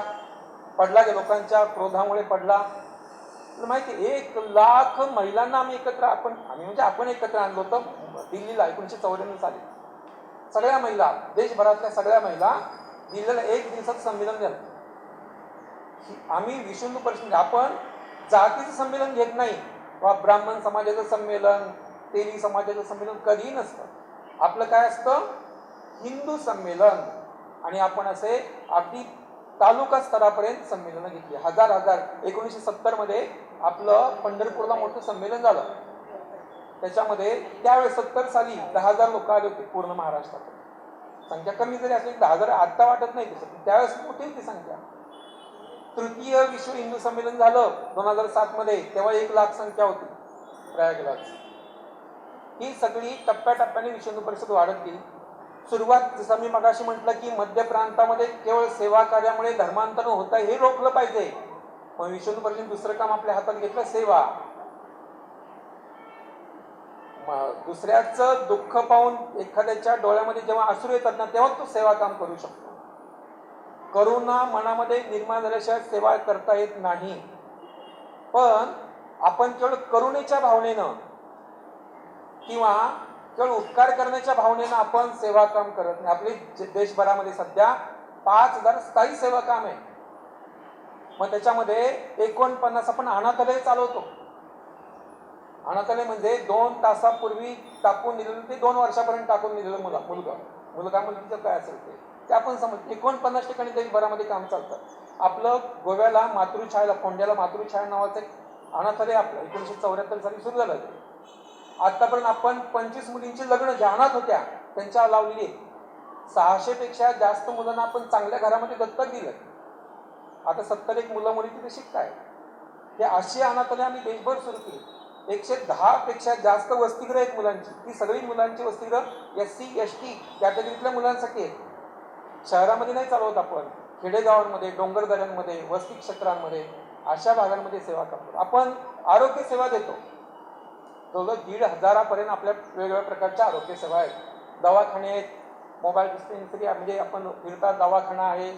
पडला, लोकांच्या क्रोधामुळे पडला. माहिती 1 लाख महिलांना आम्ही आपण एकत्र आणलो होतं दिल्लीला 1994 साली. सगळ्या महिला, देशभरातल्या सगळ्या महिला दिल्लीला 1 दिवसाचं संमेलन झालं. आम्ही विश्व हिंदू परिषद, आपण जातीचं संमेलन घेत नाही वा ब्राह्मण समाजाचं संमेलन, तेली समाजाचं संमेलन कधीही नसतं. आपलं काय असतं, हिंदू संमेलन. आणि आपण असे अगदी तालुका स्तरापर्यंत संमेलनं घेतली. हजार 1970 मध्ये आपलं पंढरपूरला मोठं संमेलन झालं. त्याच्यामध्ये त्यावेळेस 70 साली 10,000 लोक आले होते पूर्ण महाराष्ट्रात. संख्या कमी जरी असली 10,000 आत्ता वाटत नाही तसं, त्यावेळेस मोठी होती संख्या. तृतीय विश्व हिंदू संमेलन झालं 2007 मध्ये, तेव्हा 1 लाख संख्या होती प्रयागराज. ही सगळी टप्प्याटप्प्याने विश्व हिंदू परिषद वाढत गेली. सुरुवात जसं मी मगाशी म्हटलं की मध्य प्रांतामध्ये केवळ सेवा कार्यामुळे धर्मांतरण होत आहे हे रोखलं पाहिजे. मग विश्व हिंदू परिषद दुसरं काम आपल्या हातात घेतलं, सेवा. दुसऱ्याचं दुःख पाहून एखाद्याच्या डोळ्यामध्ये जेव्हा अश्रू येतात ना, तेव्हा तो सेवा काम करू शकतो. करुणा मनामध्ये निर्माण झाल्याशिवाय सेवा करता येत नाही. पण आपण केवळ करुणेच्या भावनेनं किंवा केवळ उपकार करण्याच्या भावनेनं आपण सेवा काम करत नाही. आपली देशभरामध्ये सध्या 5,000 स्थायी सेवा काम आहे. मग त्याच्यामध्ये 49 आपण अनाथालय चालवतो. अनाथालय म्हणजे 2 तासापूर्वी टाकून दिलेलं ते 2 वर्षापर्यंत टाकून दिलेलं मुलगा काय असेल ते आपण समज 49 ठिकाणी देशभरामध्ये काम चालतं. आपलं गोव्याला मातृछाया, कोंड्याला मातृछाया नावाचं एक अनाथालय आपलं 1974 साली सुरू झालं. आतापर्यंत आपण 25 मुलींची लग्न ज्या अनाथ होत्या त्यांच्या लावलेली. 600 पेक्षा जास्त मुलांना आपण चांगल्या घरामध्ये दत्तक दिलं. आता 71 मुलं मुली तिथे शिकताय. हे अशी अनाथालय आम्ही देशभर सुरू केली. 110 पेक्षा जास्त वसतिगृह आहेत मुलांची. ती सगळी मुलांची वसतिगृह SC ST कॅटेगरीतल्या मुलांसाठी आहेत. शहरामध्ये नाही चालवत आपण, खेडेगावांमध्ये, डोंगरदऱ्यांमध्ये, वस्ती क्षेत्रांमध्ये अशा भागांमध्ये सेवा करतो. आपण आरोग्य सेवा देतो. जवळजवळ 1,500 पर्यंत आपल्या वेगवेगळ्या प्रकारच्या आरोग्य सेवा आहेत. दवाखाने आहेत, मोबाईल डिस्पेन्सरी म्हणजे आपण फिरता दवाखाना आहे,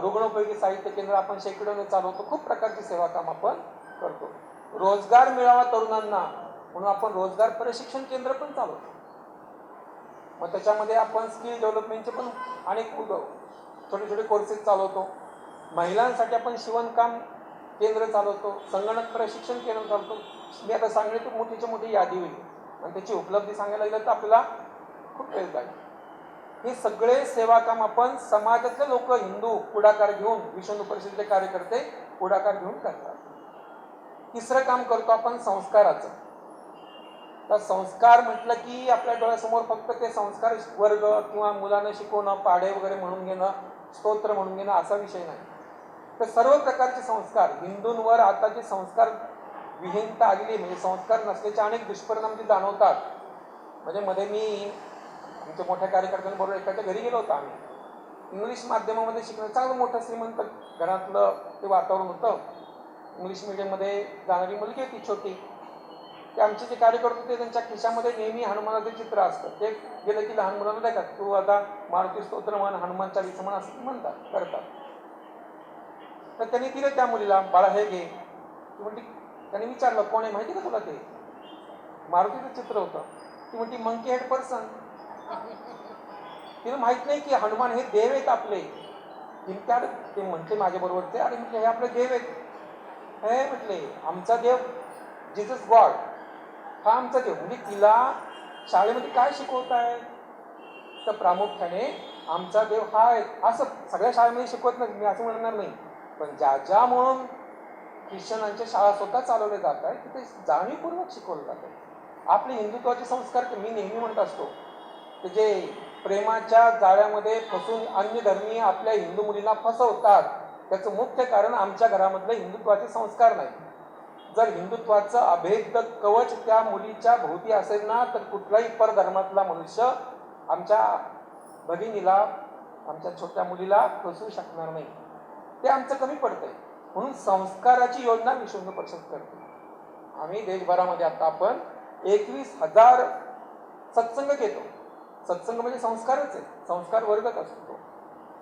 रुग्णोपयोगी साहित्य केंद्र आपण शेकडोने चालवतो. खूप प्रकारची सेवा काम आपण करतो. रोजगार मिळावा तरुणांना म्हणून आपण रोजगार प्रशिक्षण केंद्र पण चालवतो. मग त्याच्यामध्ये आपण स्किल डेव्हलपमेंटचे पण अनेक छोटे छोटे कोर्सेस चालवतो. महिलांसाठी आपण शिवणकाम केंद्र चालवतो, संगणक प्रशिक्षण केंद्र चालवतो. मी आता सांगणे तर मोठी यादी होईल आणि त्याची उपलब्धी सांगायला गेलं तर आपल्याला खूप वेळ जाईल. हे सगळे सेवा काम आपण समाजातले लोक हिंदू पुढाकार घेऊन, विश्व हिंदू परिषदेचे कार्यकर्ते पुढाकार घेऊन करतात. तिसरं काम करतो आपण संस्काराचं. तर संस्कार म्हटलं की आपल्या डोळ्यासमोर फक्त ते संस्कार वर्ग किंवा मुलांना शिकवणं, पाढे वगैरे म्हणून घेणं, स्तोत्र म्हणून घेणं असा विषय नाही. तर सर्व प्रकारचे संस्कार, हिंदूंवर आता जे संस्कार विहीनता आलेली, म्हणजे संस्कार नसल्याचे अनेक दुष्परिणाम जे जाणवतात. म्हणजे मध्ये मी आमच्या मोठ्या कार्यकर्त्यांबरोबर एखाद्या घरी गेलो होतो. आम्ही इंग्लिश माध्यमामध्ये शिकणं, चांगलं मोठं श्रीमंत घरातलं ते वातावरण होतं. इंग्लिश मिडियममध्ये जाणारी मुलगी होती छोटी. ते आमचे जे कार्यकर्ते होते त्यांच्या खिशामध्ये नेहमी हनुमानाचे चित्र असतं. ते गेलं की लहान मुलांना नाही का, तू आता मारुती स्तोत्र म्हण, हनुमान चालीसा म्हण, असं म्हणतात करतात. तर त्यांनी दिलं त्या मुलीला, बाळा हे घे. ती म्हणती, त्याने विचारलं कोण आहे माहिती का तुला? ते मारुतीचं चित्र होतं. ती म्हणती मंकी हेड पर्सन. तिला माहित नाही की हनुमान हे देव आहेत आपले. ते म्हटले माझ्या बरोबर, ते अरे म्हटले हे आपले देव आहेत. हे म्हटले आमचा देव जीसस गॉड हा आमचा देव. म्हणजे तिला शाळेमध्ये काय शिकवताय? तर प्रामुख्याने आमचा देव हा आहे असं सगळ्या शाळेमध्ये शिकवत नाही, मी असं म्हणणार नाही. पण ज्या म्हणून ख्रिश्चनांच्या शाळा स्वतः चालवल्या जात आहेत तिथे जाणीवपूर्वक शिकवलं जात आहे. आपले हिंदुत्वाचे संस्कार मी नेहमी म्हणत असतो की जे प्रेमाच्या जाळ्यामध्ये फसून अन्य धर्मीय आपल्या हिंदू मुलींना फसवतात, त्याचं मुख्य कारण आमच्या घरामधले हिंदुत्वाचे संस्कार नाही. जर हिंदुत्वाचं अभेद्य कवच त्या मुलीच्या भोवती असेल ना, तर कुठलाही परधर्मातला मनुष्य आमच्या भगिनीला, आमच्या छोट्या मुलीला फसवू शकणार नाही. ते आमचं कमी पडतंय. म्हणून संस्काराची योजना विश्व हिंदू परिषद करते. आम्ही देशभरामध्ये आता आपण 21,000 सत्संग घेतो. सत्संग म्हणजे संस्कारच आहे, संस्कार वर्गच असतो.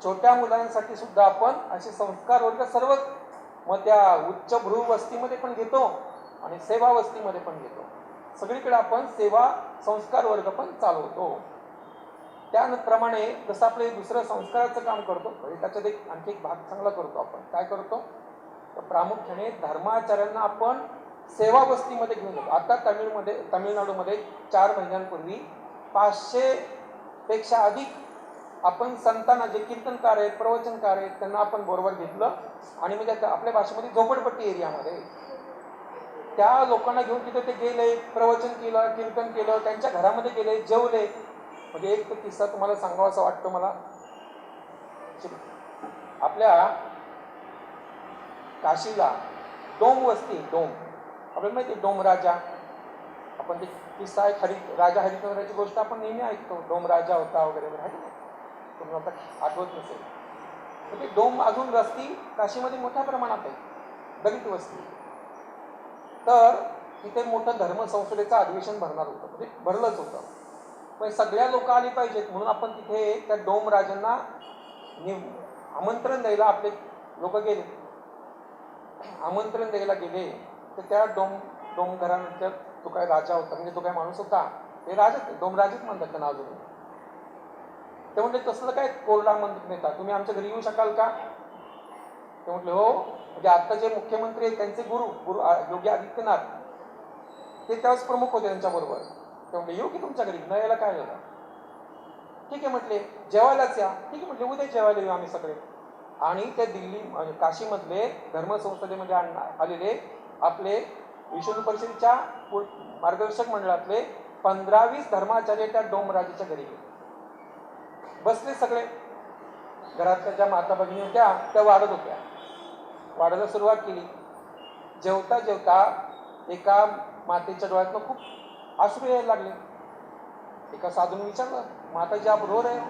छोट्या मुलांसाठी सुद्धा आपण असे संस्कार वर्ग सर्व, मग त्या उच्च भ्रू वस्तीमध्ये पण घेतो आणि सेवा वस्तीमध्ये पण घेतो. सगळीकडे आपण सेवा संस्कार वर्ग पण चालवतो. त्याप्रमाणे जसं आपले दुसरं संस्काराचं काम करतो, त्याच्यात आणखी एक भाग चांगला करतो. आपण काय करतो तर प्रामुख्याने धर्माचार्यांना आपण सेवा वस्तीमध्ये घेऊन जातो. आता तामिळनाडूमध्ये 4 महिन्यांपूर्वी 500 पेक्षा अधिक आपण संतांना, जे कीर्तनकार आहेत, प्रवचनकार आहेत, त्यांना आपण बरोबर घेतलं आणि म्हणजे आपल्या भाषेमध्ये झोपडपट्टी एरियामध्ये त्या लोकांना घेऊन तिथे ते गेले, प्रवचन केलं, कीर्तन केलं, त्यांच्या घरामध्ये गेले, जेवले. म्हणजे एक किस्सा तुम्हाला सांगावा असं वाटतं मला. आपल्या काशीला डोम वस्ती, डोम आपल्याला माहिती आहे, डोम राजा. आपण ते किस्सा आहे राजा हरिश्चंद्राची गोष्ट आपण नेहमी ऐकतो, डोम राजा होता वगैरे वगैरे, आहे ना? तुम्हाला आता आठवत नसेल. तर ते डोम अजून वस्ती काशीमध्ये मोठ्या प्रमाणात आहे, दलित वस्ती. तर तिथे मोठं धर्मसंसदेचं अधिवेशन भरणार होतं, म्हणजे भरलंच होतं. पण सगळ्या लोक आली पाहिजेत म्हणून आपण तिथे त्या डोम राजांना आमंत्रण द्यायला आपले लोक गेले. आमंत्रण द्यायला गेले तर त्या डोम घरानंतर तो काय राजा होता, म्हणजे तो काय माणूस होता, ते राजाच, डोमराजच म्हणतात त्यांना अजून. ते म्हटले तसलं काय कोरडा आमंत्रण देता, तुम्ही आमच्या घरी येऊ शकाल का? ते म्हटले हो. म्हणजे आता जे मुख्यमंत्री आहेत त्यांचे गुरु योगी आदित्यनाथ, ते त्यावेळेस प्रमुख होते त्यांच्याबरोबर. ते म्हटले येऊ की तुमच्या घरी? न यायला काय झालं? ठीक आहे म्हटले, जेवायलाच या. ठीक आहे म्हटले, उद्या जेवायला येऊ आम्ही सगळे. आणि ते दिल्ली काशीमधले धर्मसंसदेमध्ये आलेले आपले विश्व हिंदू परिषदेच्या मार्गदर्शक मंडळातले 15-20 धर्माचार्य त्या डोमराजाच्या घरी गेले. बसले सगळे. घरातल्या ज्या माता भगिनी होत्या त्या वाढत होत्या, वाढायला सुरुवात केली. जेवता जेवता एका मातेच्या डोळ्यातनं खूप अश्रू यायला लागले. एका साधूने विचारलं, माताजी आप रो रहे हो,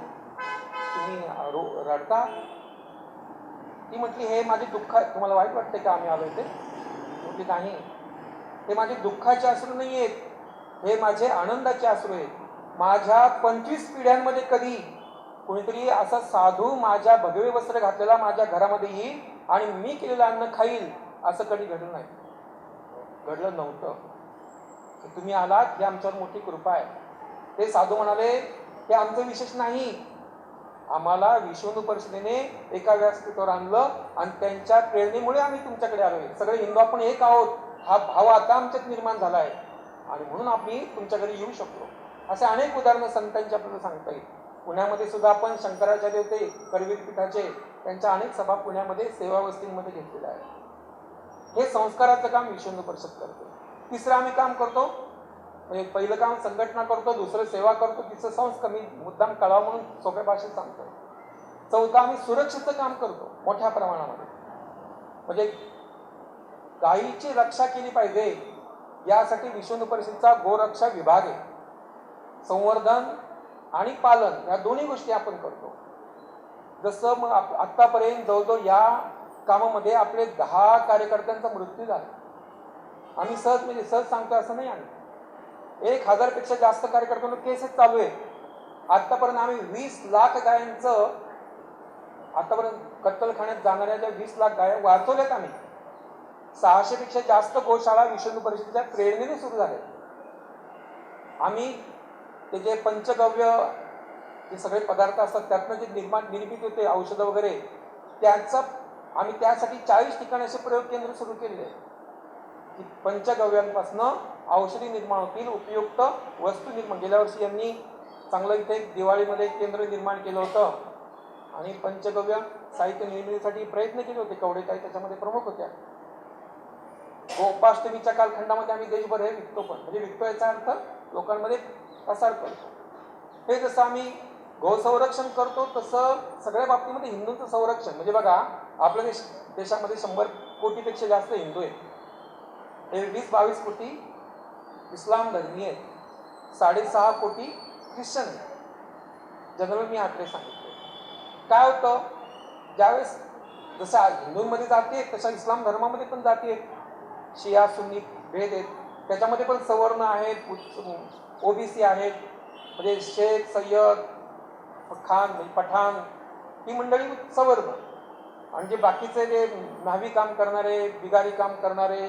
तुम्ही रडता? ती म्हटली हे माझे दुःख, तुम्हाला वाईट वाटते का आम्ही आलोय ते? म्हटली नाही, हे माझे दुःखाचे अश्रू नाही आहेत, हे माझे आनंदाचे अश्रू आहेत. माझ्या 25 पिढ्यांमध्ये कधी कोणीतरी असा साधू माझ्या भगवे वस्त्र घातलेला माझ्या घरामध्ये येईल आणि मी केलेलं अन्न खाईल असं कधी घडलं नाही, घडलं नव्हतं. तुम्ही आलात हे आमच्यावर मोठी कृपा आहे. ते साधू म्हणाले हे आमचं विशेष नाही, आम्हाला विश्व हिंदू परिषदेने एका व्यासपीठावर आणलं आणि त्यांच्या प्रेरणेमुळे आम्ही तुमच्याकडे आलोय. सगळे हिंदू आपण एक आहोत हा भाव आता आमच्यात निर्माण झाला आहे आणि म्हणून आम्ही तुमच्याकडे येऊ शकतो. असे अनेक उदाहरणं संतांची आपल्याला सांगता येईल. पुण्यामध्ये सुद्धा आपण शंकराचार्य होते करवीर पीठाचे, त्यांच्या अनेक सभा पुण्यामध्ये सेवा वस्तींमध्ये घेतलेल्या आहेत. हे संस्काराचं काम विश्व हिंदू परिषद करते. तिसरं आम्ही काम करतो, म्हणजे पहिलं काम संघटना करतो, दुसरं सेवा करतो, तिसरं संस्कार मी मुद्दाम कळावं म्हणून सोप्या भाषेत सांगतो. चौथं आम्ही सुरक्षेचं काम करतो मोठ्या प्रमाणामध्ये. म्हणजे गायीची रक्षा केली पाहिजे यासाठी विश्व हिंदू परिषदेचा गोरक्षा विभाग आहे. संवर्धन आणि पालन या दोन्ही गोष्टी आपण करतो. जसं मग आत्तापर्यंत जवळजवळ या कामामध्ये आपले 10 कार्यकर्त्यांचा मृत्यू झाला. आम्ही सहज सांगतो असं नाही. आम्ही 1000 पेक्षा जास्त कार्यकर्त्यांना केसेस चालू आहे. आतापर्यंत आम्ही 20 लाख गायांचं, आतापर्यंत कत्तलखान्यात जाणाऱ्या ज्या 20 लाख गाया वाचवल्यात आम्ही. 600 पेक्षा जास्त गोशाळा विश्व हिंदू परिषदेच्या प्रेरणेने सुरू झाल्या. आम्ही ते जे पंचगव्य जे सगळे पदार्थ असतात त्यातनं जे निर्मित होते औषधं वगैरे, त्याचा आम्ही त्यासाठी 40 ठिकाणी असे प्रयोग केंद्र सुरू केलेले आहे की पंचगव्यांपासनं औषधी निर्माण होतील, उपयुक्त वस्तू निर्माण. गेल्या वर्षी यांनी चांगलं इथे दिवाळीमध्ये एक केंद्र निर्माण केलं होतं आणि पंचगव्य साहित्य निर्मितीसाठी प्रयत्न केले होते. कवडेताई त्याच्यामध्ये प्रमुख होत्या. गोपाष्टमीच्या कालखंडामध्ये आम्ही देशभर हे विकतो, पण म्हणजे विकतो याचा अर्थ लोकांमध्ये प्रसार करतो. हे जसं आम्ही गौसंरक्षण करतो तसं सगळ्या बाबतीमध्ये हिंदूंचं संरक्षण. म्हणजे बघा, आपल्या देशामध्ये 100 कोटीपेक्षा जास्त हिंदू आहेत. हे 20-22 कोटी इस्लाम धर्मीय आहेत, 6.5 कोटी ख्रिश्चन आहेत. जनरल मी आकडे सांगितले. काय होतं, ज्यावेळेस जसं हिंदूंमध्ये जाती आहेत तशा इस्लाम धर्मामध्ये पण जाती आहेत. शिया सुन्नी भेद आहेत, त्याच्यामध्ये पण सवर्ण आहेत, ओबीसी आहेत. म्हणजे शेख, सय्यद, खान, पठाण ही मंडळी सवर्ण. आणि जे बाकीचे जे न्हावी काम करणारे, बिगारी काम करणारे,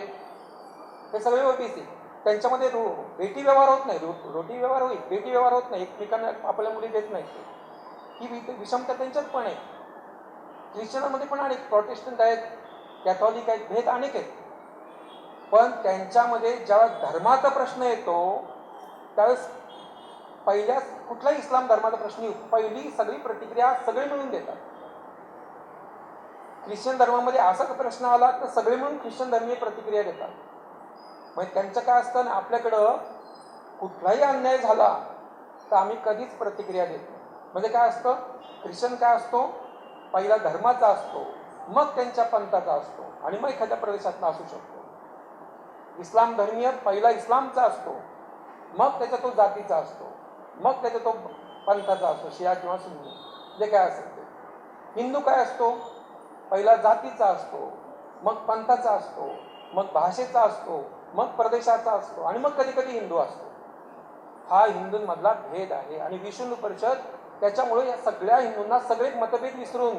हे सगळे ओबीसी. त्यांच्यामध्ये बेटी व्यवहार होत नाही. रोटी व्यवहार होईल, बेटी व्यवहार होत नाही. एकमेकांना आपल्या मुली देत नाहीत. ही विषमता त्यांच्यात पण आहे. ख्रिश्चनामध्ये पण अनेक प्रोटेस्टंट आहेत, कॅथॉलिक आहेत, भेद अनेक आहेत. पण त्यांच्यामध्ये ज्यावेळेस धर्माचा प्रश्न येतो त्यावेळेस पहिल्या कुठलाही इस्लाम धर्माचा प्रश्न येतो, पहिली सगळी प्रतिक्रिया सगळे मिळून देतात. ख्रिश्चन धर्मामध्ये असा प्रश्न आला तर सगळे मिळून ख्रिश्चन धर्मीय प्रतिक्रिया देतात. म्हणजे त्यांचं काय असतं ना, आपल्याकडं कुठलाही अन्याय झाला तर आम्ही कधीच प्रतिक्रिया देत नाही. म्हणजे काय असतं, ख्रिश्चन काय असतो, पहिला धर्माचा असतो, मग त्यांच्या पंथाचा असतो आणि मग एखाद्या प्रदेशातला असू शकतो. इस्लाम धर्मीय पहिला इस्लामचा असतो, मग त्याचा तो जातीचा असतो, मग त्याचा तो पंथाचा असतो, शिया किंवा सुन्नी जे काय असेल ते. हिंदू काय असतो, पहिला जातीचा असतो, मग पंथाचा असतो, मग भाषेचा असतो, मग प्रदेशाचा असतो आणि मग कधी कधी हिंदू असतो. हा हिंदूंमधला भेद आहे. आणि विश्व हिंदू परिषद त्याच्यामुळे या सगळ्या हिंदूंना सगळे मतभेद विसरून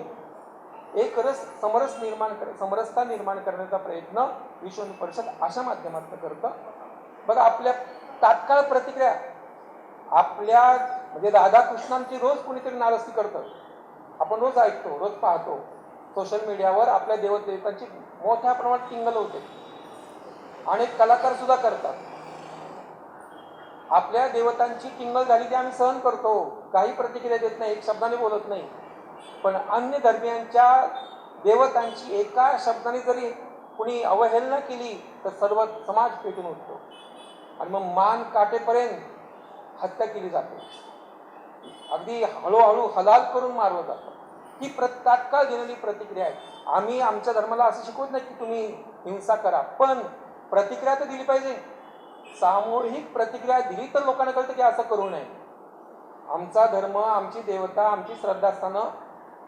एक समरसता निर्माण करण्याचा प्रयत्न विश्व हिंदू परिषद अशा माध्यमातून करतं. बघा, आपल्या तात्काळ प्रतिक्रिया, आपल्या म्हणजे राधाकृष्णांची रोज कुणीतरी नाराजगी करतं. आपण रोज ऐकतो, रोज पाहतो सोशल मीडियावर आपल्या देवदेवतांची मोठ्या प्रमाणात टिंगल होते. अनेक कलाकार सुद्धा करतात. आपल्या देवतांची टिंगल झाली ती आम्ही सहन करतो, काही प्रतिक्रिया देत नाही, एक शब्दाने बोलत नाही. पण अन्य धर्मियांच्या देवतांची एका शब्दाने जरी कुणी अवहेलना केली तर सर्व समाज पेटून उठतो आणि मग मान काटेपर्यंत हत्या केली जाते. अगदी हळूहळू हलाल करून मारलं जातं. ही तात्काळ दिलेली प्रतिक्रिया आहे. आम्ही आमच्या धर्माला असं शिकवत नाही की तुम्ही हिंसा करा, पण प्रतिक्रिया तर दिली पाहिजे. सामूहिक प्रतिक्रिया दिली तर लोकांना कळतं की असं करू नये. आमचा धर्म, आमची देवता, आमची श्रद्धास्थानं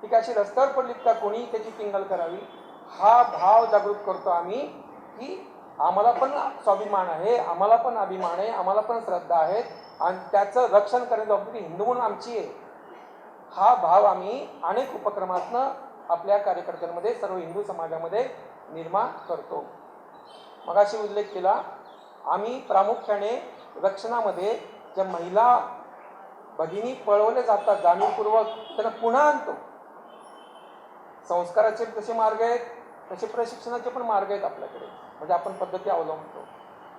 ती काय अशी रस्त्यावर पडलीत का कोणी त्याची टिंगल करावी, हा भाव जागृत करतो आम्ही की आम्हाला पण स्वाभिमान आहे, आम्हाला पण अभिमान आहे, आम्हाला पण श्रद्धा आहेत आणि त्याचं रक्षण करण्याची जबाबदारी हिंदू म्हणून आमची आहे. हा भाव आम्ही अनेक उपक्रमातनं आपल्या कार्यकर्त्यांमध्ये, सर्व हिंदू समाजामध्ये निर्माण करतो. मगाशी उल्लेख केला, आम्ही प्रामुख्याने रक्षणामध्ये ज्या महिला भगिनी पळवले जातात जाणीवपूर्वक त्यांना पुन्हा आणतो. संस्काराचे जसे मार्ग आहेत तसे प्रशिक्षणाचे पण मार्ग आहेत आपल्याकडे. म्हणजे आपण पद्धती अवलंबतो.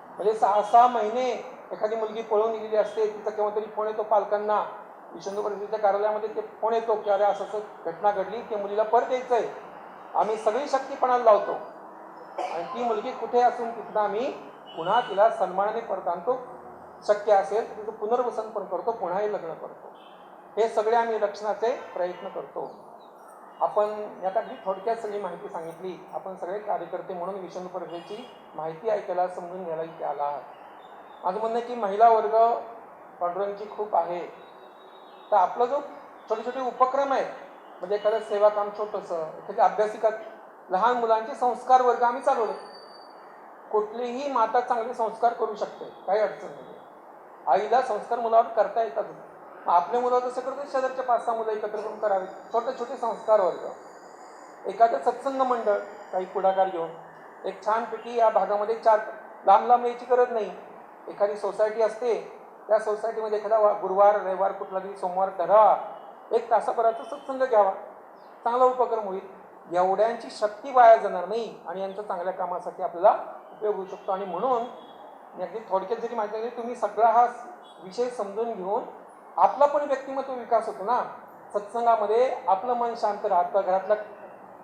म्हणजे 6-6 महिने एखादी मुलगी पळून गेलेली असते, तिचा केव्हा तरी फोन येतो पालकांना विश्व हिंदू परिषदेच्या कार्यालयामध्ये ते फोन येतो की अरे असं घटना घडली, त्या मुलीला परत यायचं आहे. आम्ही सगळी शक्ती पणाला लावतो आणि ती मुलगी कुठे असून तिथं आम्ही पुन्हा तिला सन्मानाने परत आणतो. शक्य असेल तर तिचं पुनर्वसन पण करतो, पुन्हा हे लग्न करतो. हे सगळे आम्ही रक्षणाचे प्रयत्न करतो. आपण यात अगदी थोडक्यात सगळी माहिती सांगितली. आपण सगळे कार्यकर्ते म्हणून विश्व हिंदू परिषदेची माहिती ऐकायला, समजून घ्यायला इथे आला आहात. माझं म्हणणं आहे की महिला वर्ग पांडुरंगची खूप आहे. तर आपला जो छोटे छोटे उपक्रम आहेत, म्हणजे एखादं सेवा काम छोटंसं, एखाद्या अभ्यासिका, लहान मुलांचे संस्कार वर्ग आम्ही चालवले. कुठलीही माता चांगले संस्कार करू शकते, काही अडचण नाही. आईला संस्कार मुलावर करता येतात. आपल्या मुलावर जसं करतो शेजारच्या 5-6 मुलं एकत्र करून करावे. छोटे छोटे संस्कार वर्ग, एखादं सत्संग मंडळ काही पुढाकार घेऊन एक छानपैकी या भागामध्ये 4 लांब लांब यायची गरज नाही. एखादी सोसायटी असते, त्या सोसायटीमध्ये एखादा गुरुवार, रविवार, कुठला दिवशी सोमवार ठरावा, 1 तासाभराचा सत्संग घ्यावा. चांगला उपक्रम होईल. एवढ्यांची शक्ती वाया जाणार नाही आणि यांचं चांगल्या कामासाठी आपल्याला उपयोग होऊ शकतो. आणि म्हणून मी अगदी थोडक्यात जरी माहिती दिली, तुम्ही सगळा हा विषय समजून घेऊन आपला पण व्यक्तिमत्व विकास होतो ना. सत्संगामध्ये आपलं मन शांत राहतं, घरातल्या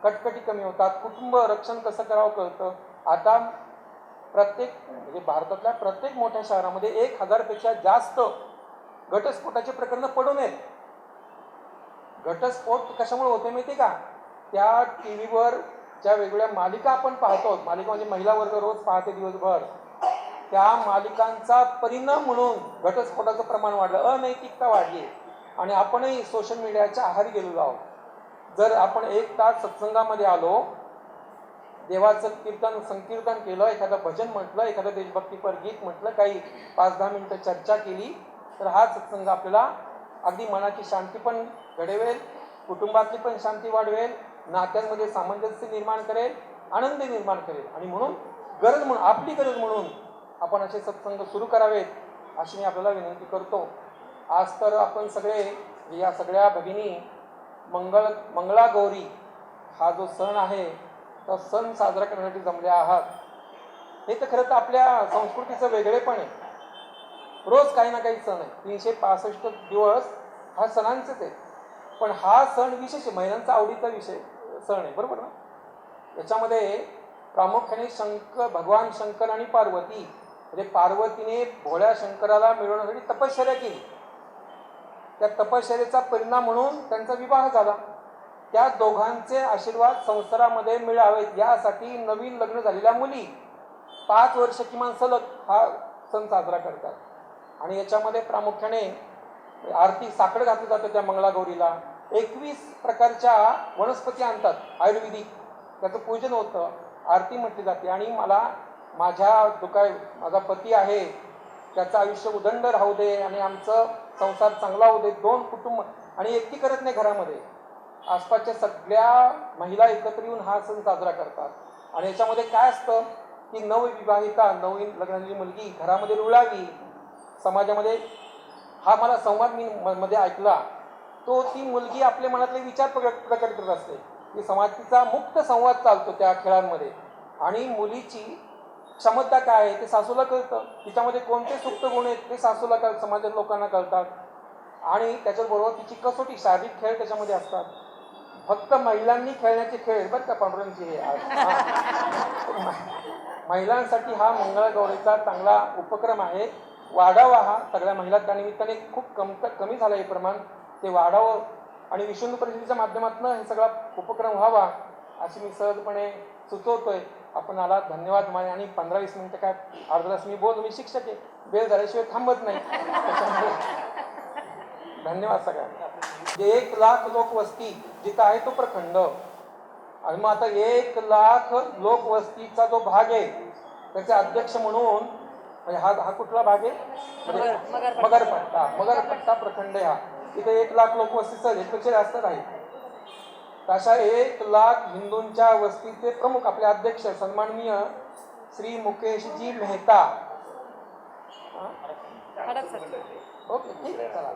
कटकटी कमी होतात, कुटुंब रक्षण कसं करावं कळतं. आता प्रत्येक म्हणजे भारतातल्या प्रत्येक मोठ्या शहरामध्ये 1000पेक्षा जास्त घटस्फोटाचे प्रकरणं पडून आहेत. घटस्फोट कशामुळे होते माहिती का? त्या टी व्हीवर ज्या वेगवेगळ्या मालिका आपण पाहतो, मालिका म्हणजे महिला वर्ग रोज पाहते दिवसभर, त्या मालिकांचा परिणाम म्हणून घटस्फोटाचं प्रमाण वाढलं, अनैतिकता वाढली आणि आपणही सोशल मीडियाच्या आहारी गेलेलो आहोत. जर आपण 1 तास सत्संगामध्ये आलो, देवाचं कीर्तन संकीर्तन केलं, एखादं भजन म्हटलं, एखादं देशभक्तीपर गीत म्हटलं, काही 5-10 मिनिटं चर्चा केली, तर हा सत्संग आपल्याला अगदी मनाची शांती पण घडवेल, कुटुंबातली पण शांती वाढवेल, नात्यांमध्ये सामंजस्य निर्माण करेल, आनंद निर्माण करेल. आणि म्हणून गरज म्हणून, आपली गरज म्हणून आपण असे सत्संग सुरू करावेत अशी मी आपल्याला विनंती करतो. आज तर आपण सगळे या सगळ्या भगिनी मंगळागौरी हा जो सण आहे, तो सण साजरा करण्यासाठी जमल्या आहात. हे तर खरं तर आपल्या संस्कृतीचं वेगळेपण आहे. रोज काही ना काही सण आहे, 365 दिवस हा सणांचेच आहे. पण हा सण विशेष आहे, महिलांचा आवडीचा विषय सण आहे, बरोबर ना. याच्यामध्ये प्रामुख्याने भगवान शंकर आणि पार्वती, म्हणजे पार्वतीने भोळ्या शंकराला मिळवण्यासाठी तपश्चर्या केली. त्या तपश्चर्याचा परिणाम म्हणून त्यांचा विवाह झाला. त्या दोघांचे आशीर्वाद संसारामध्ये मिळावेत यासाठी नवीन लग्न झालेल्या मुली 5 वर्ष किमान सलग हा सण साजरा करतात. आणि याच्यामध्ये प्रामुख्याने आरती साकडं घातलं जातं त्या मंगळागौरीला. 21 प्रकारच्या वनस्पती आणतात आयुर्वेदिक, त्याचं पूजन होतं, आरती म्हटली जाते. आणि मला माझा पती आहे, त्याचं आयुष्य उदंड राहू दे आणि आमचं संसार चांगला होऊ दे. 2 कुटुंब आणि एकटी करत नाही, घरामध्ये आसपासच्या सगळ्या महिला एकत्र येऊन हा सण साजरा करतात. आणि याच्यामध्ये काय असतं की नवविवाहिता, नवीन लग्नाची मुलगी घरामध्ये रुळावी, समाजामध्ये हा मला संवाद मी मध्ये ऐकला, तो ती मुलगी आपल्या मनातले विचार प्रकट करत असते की तिचा मुक्त संवाद चालतो त्या खेळांमध्ये. आणि मुलीची क्षमता काय आहे ते सासूला कळतं, तिच्यामध्ये कोणते सुप्त गुण आहेत ते सासूला समाजात लोकांना कळतात. आणि त्याच्याबरोबर तिची कसोटी, शारीरिक खेळ त्याच्यामध्ये असतात. फक्त महिलांनी खेळण्याचे खेळ बरं का पांडुरंगची महिलांसाठी हा मंगळागौरीचा चांगला उपक्रम आहे. वाढावा हा सगळ्या महिला, त्यानिमित्ताने खूप कमी झालं हे प्रमाण, ते वाढावं आणि विश्व हिंदू परिषदेच्या माध्यमातून हे सगळा उपक्रम व्हावा अशी मी सहजपणे सुचवतोय. आपण आला, धन्यवाद माने. आणि 15-20 मिनिटं काय अर्धा तास मी शिक्षक आहे, बेल झाल्याशिवाय थांबत नाही. धन्यवाद सगळ्यांना. 1 लाख लोकवस्ती जिथं आहे तो प्रखंड, आणि मग आता 1 लाख लोकवस्तीचा जो भाग आहे त्याचे अध्यक्ष म्हणून हा कुठला भाग आहे? मगरपट्टा प्रखंड आहे हा. तिथे 1 लाख लोकवस्तीचा यापेक्षा जास्त आहे. अशा 1 लाख हिंदूंच्या वस्तीचे प्रमुख आपले अध्यक्ष सन्माननीय श्री मुकेशजी मेहता. ओके, ठीक आहे, चला.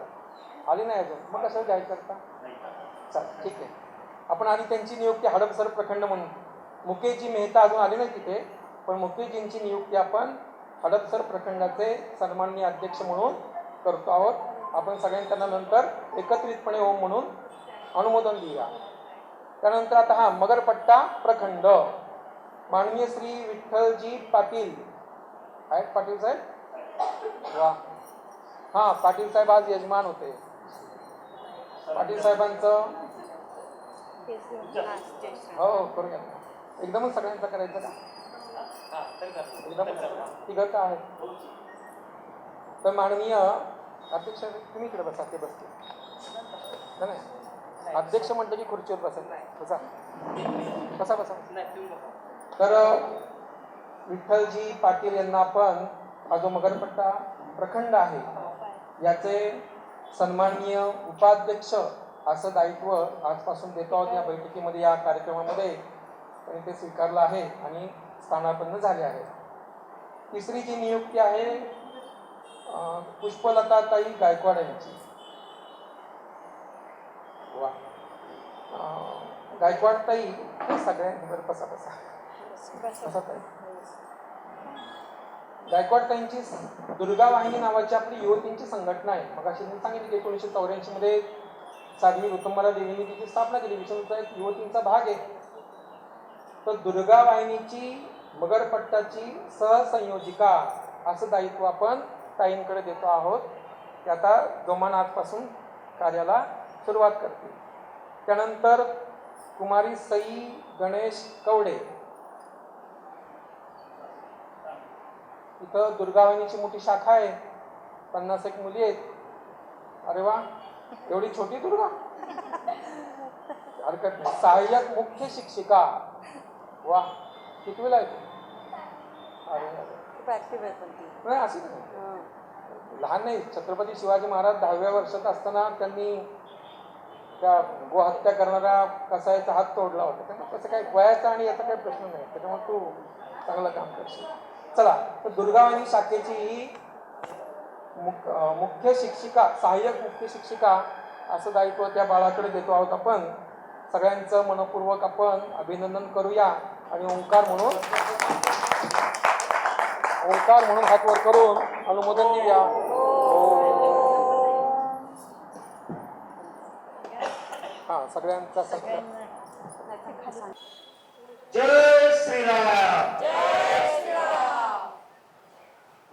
आली नाही अजून, मग कसं जाहीर करता? चल, ठीक आहे. आपण आधी त्यांची नियुक्ती हडपसर प्रखंड म्हणून, मुकेशजी मेहता अजून आले नाही तिथे, पण मुकेशजींची नियुक्ती आपण हडपसर प्रखंडाचे सन्माननीय अध्यक्ष म्हणून करतो आहोत. आपण सगळ्यांनी त्यांना नंतर एकत्रितपणे ओम म्हणून अनुमोदन देऊया. त्यानंतर आता हा मगरपट्टा प्रखंड माननीय श्री विठ्ठलजी पाटील आहेत. पाटील साहेब वा. हा पाटील साहेब आज यजमान होते. पाटील साहेबांचं हो करूया. एकदमच सगळ्यांचं करायचं का? एकदमच तिघं का आहे? तर माननीय अध्यक्ष तुम्ही इकडे बसा. ते बसते नाही. अध्यक्ष म्हटलं की खुर्चीवर बसा. बसा बसा बसा. तर विठ्ठलजी पाटील यांना आपण हा जो मगरपट्टा प्रखंड आहे याचे सन्माननीय उपाध्यक्ष असं दायित्व आजपासून देतो आहोत. या बैठकीमध्ये या कार्यक्रमामध्ये त्यांनी ते स्वीकारलं आहे आणि स्थानापन्न झाले आहे. तिसरी जी नियुक्ती आहे पुष्पलताताई गायकवाड यांची. वा. गायकवाड ताई सगळ्यांवर बसा बसा बसा ताई. गायकवाड ताईंची दुर्गा वाहिनी नावाची आपली युवतींची संघटना आहे. मग अशी मी सांगितलं की 1984 मध्ये साध्वी ऋतुंबरा देवींनी तिची स्थापना केली. विष्णूचा एक युवतींचा भाग आहे. तर दुर्गा वाहिनीची मगरपट्टाची सहसंयोजिका असं दायित्व आपण ताईंकडे देतो आहोत. ते आता जोमान आजपासून कार्याला सुरुवात करते. त्यानंतर कुमारी सई गणेश कवडे. इथं दुर्गा वाहिनीची मोठी शाखा आहे. 51 मुली आहेत. अरे वा. एवढी छोटी दुर्गा. हरकत नाही. सहाय्यक मुख्य शिक्षिका. वा. कितवीला आहे? अरे नाही अशी नाही. लहान नाही. छत्रपती शिवाजी महाराज 10व्या वर्षात असताना त्यांनी त्या गोहत्या करणाऱ्या कसाईचा हात तोडला होता. त्यामुळे तसं काही वयाचा आणि याचा काही प्रश्न नाही. त्याच्यामुळे तू चांगलं काम करशील. चला. तर दुर्गावाहिनी शाखेची ही मुख्य शिक्षिका सहाय्यक मुख्य शिक्षिका असं दायित्व त्या बाळाकडे देतो आहोत आपण. सगळ्यांचं मनपूर्वक आपण अभिनंदन करूया आणि ओंकार म्हणून हात वर करून अनुमोदन देऊया. हा सगळ्यांचा सत्कार. जय श्रीराम.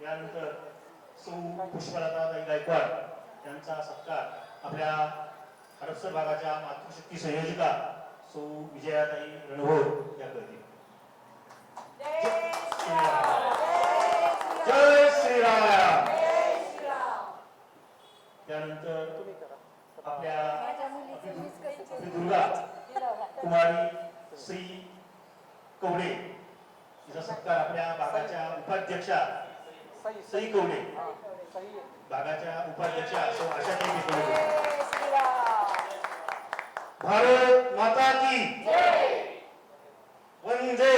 यानंतर सौ पुष्पलताताई गायकवाड यांचा सत्कार आपल्या हडपसर भागाच्या मातृशक्ती संयोजिका सौ विजयाताई रणभोर या करतील. जय श्रीराम. त्यानंतर आपल्या दुर्गा कुमारी श्री कवडे तिचा सत्कार आपल्या भागाच्या उपाध्यक्षा सई कवडे भागाच्या उपाध्यक्षा सौ आशाताई कवडे. भारत माता की वंदे.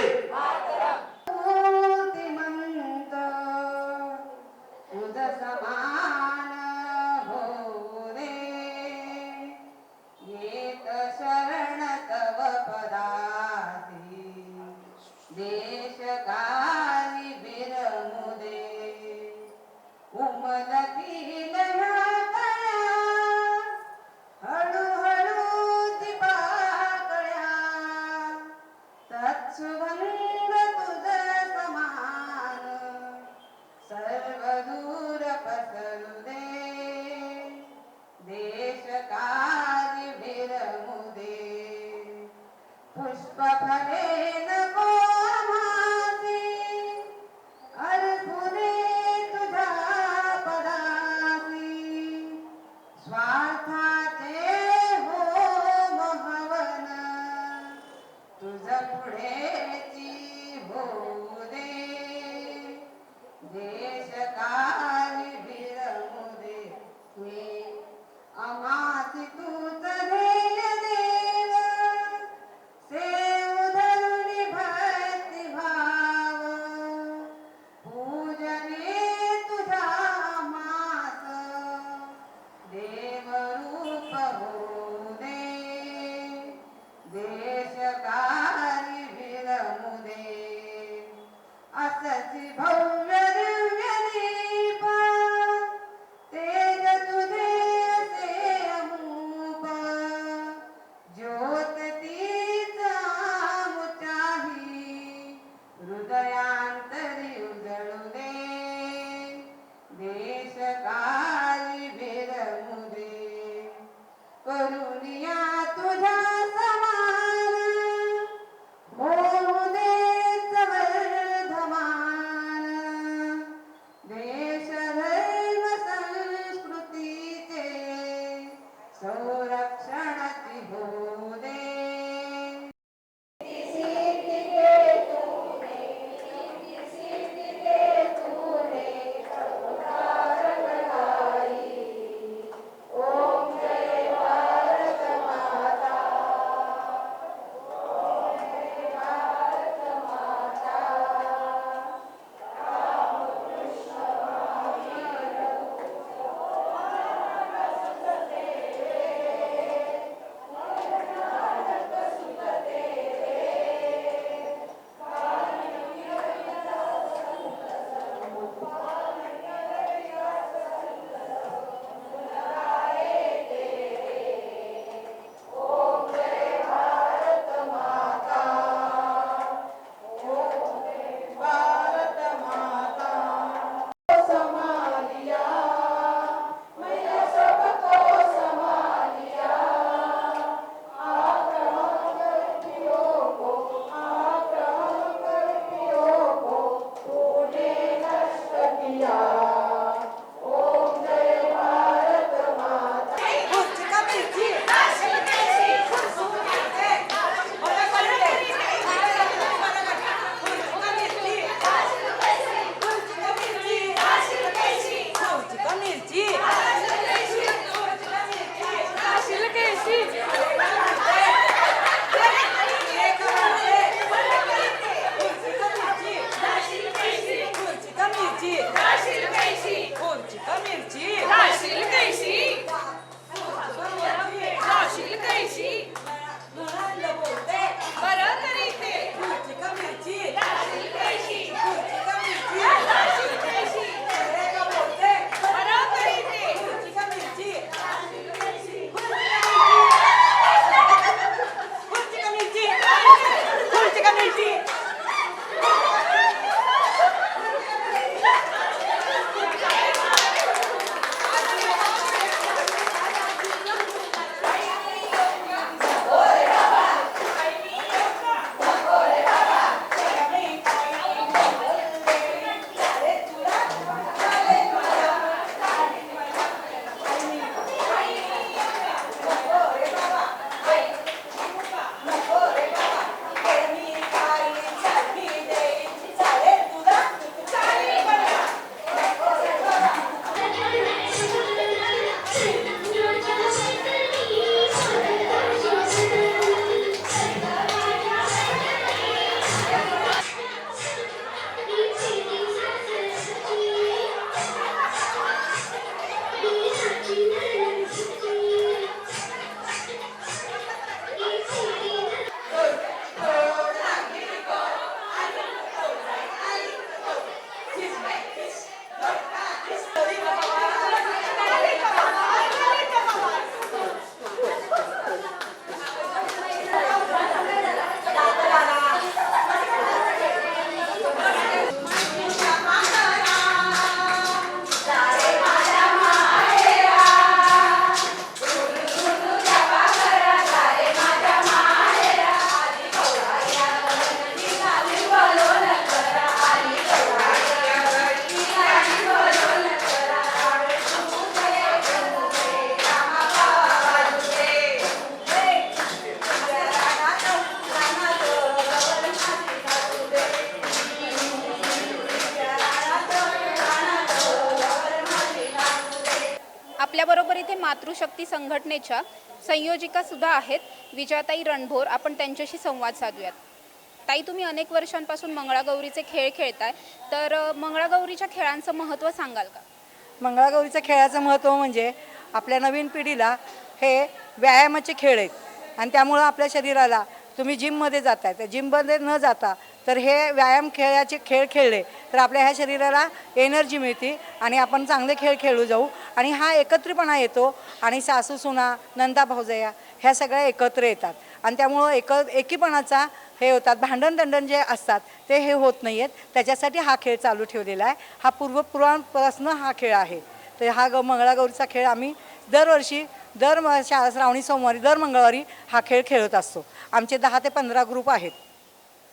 भव्य दिव्य दीप तेज तुझे आपल्याबरोबर इथे मातृशक्ती संघटनेच्या संयोजिका सुद्धा आहेत विजयाताई रणभोर. आपण त्यांच्याशी संवाद साधूयात. ताई, तुम्ही अनेक वर्षांपासून मंगळागौरीचे खेळ खेळताय, तर मंगळागौरीच्या खेळांचं महत्त्व सांगाल का? मंगळागौरीच्या खेळाचं महत्त्व म्हणजे आपल्या नवीन पिढीला हे व्यायामाचे खेळ आहेत आणि त्यामुळं आपल्या शरीराला तुम्ही जिममध्ये जाताय तर जिममध्ये न जाता तर हे व्यायाम खेळाचे खेळ खेळले तर आपल्या ह्या शरीराला एनर्जी मिळते आणि आपण चांगले खेळ खेळू जाऊ आणि हा एकत्रितपणा येतो आणि सासू सुना नंदा भाऊजया ह्या सगळ्या एकत्र येतात आणि त्यामुळं एकीपणाचा हे होतात. भांडण दंडन जे असतात ते हे होत नाही आहेत. त्याच्यासाठी हा खेळ चालू ठेवलेला आहे. हा पुराणपासून हा खेळ आहे. तर हा मंगळागौरीचा खेळ आम्ही दरवर्षी श्रावणी सोमवारी दर मंगळवारी हा खेळ खेळत असतो. आमचे 10 ते 15 ग्रुप आहेत.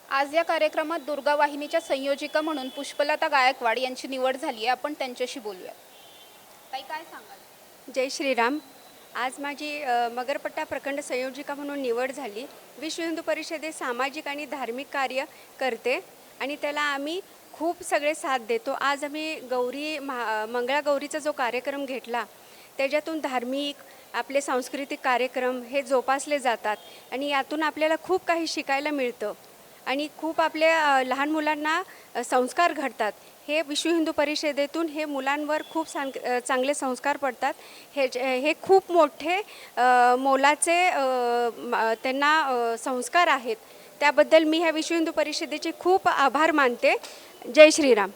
आज या कार्यक्रमात दुर्गा वाहिनीच्या संयोजिका म्हणून पुष्पलता गायकवाड यांची निवड झाली आहे. आपण त्यांच्याशी बोलूया. ताई, काय सांगाल? जय श्रीराम. आज माझी मगरपट्टा प्रखंड संयोजिका म्हणून निवड झाली. विश्व हिंदू परिषदेत सामाजिक आणि धार्मिक कार्य करते आणि त्याला आम्ही खूप सगळे साथ देतो. आज आम्ही मंगळागौरीचा जो कार्यक्रम घेतला त्याच्यातून धार्मिक आपले सांस्कृतिक कार्यक्रम हे जोपासले जातात आणि यातून आपल्याला खूप काही शिकायला मिळतं आणि खूप आपल्या लहान मुलांना संस्कार घडतात. हे विश्व हिंदू परिषदेतून हे मुलांवर खूप चांगले संस्कार पडतात. हे खूप मोठे मोलाचे त्यांना संस्कार आहेत. त्याबद्दल मी ह्या विश्व हिंदू परिषदेचे खूप आभार मानते. जय श्रीराम.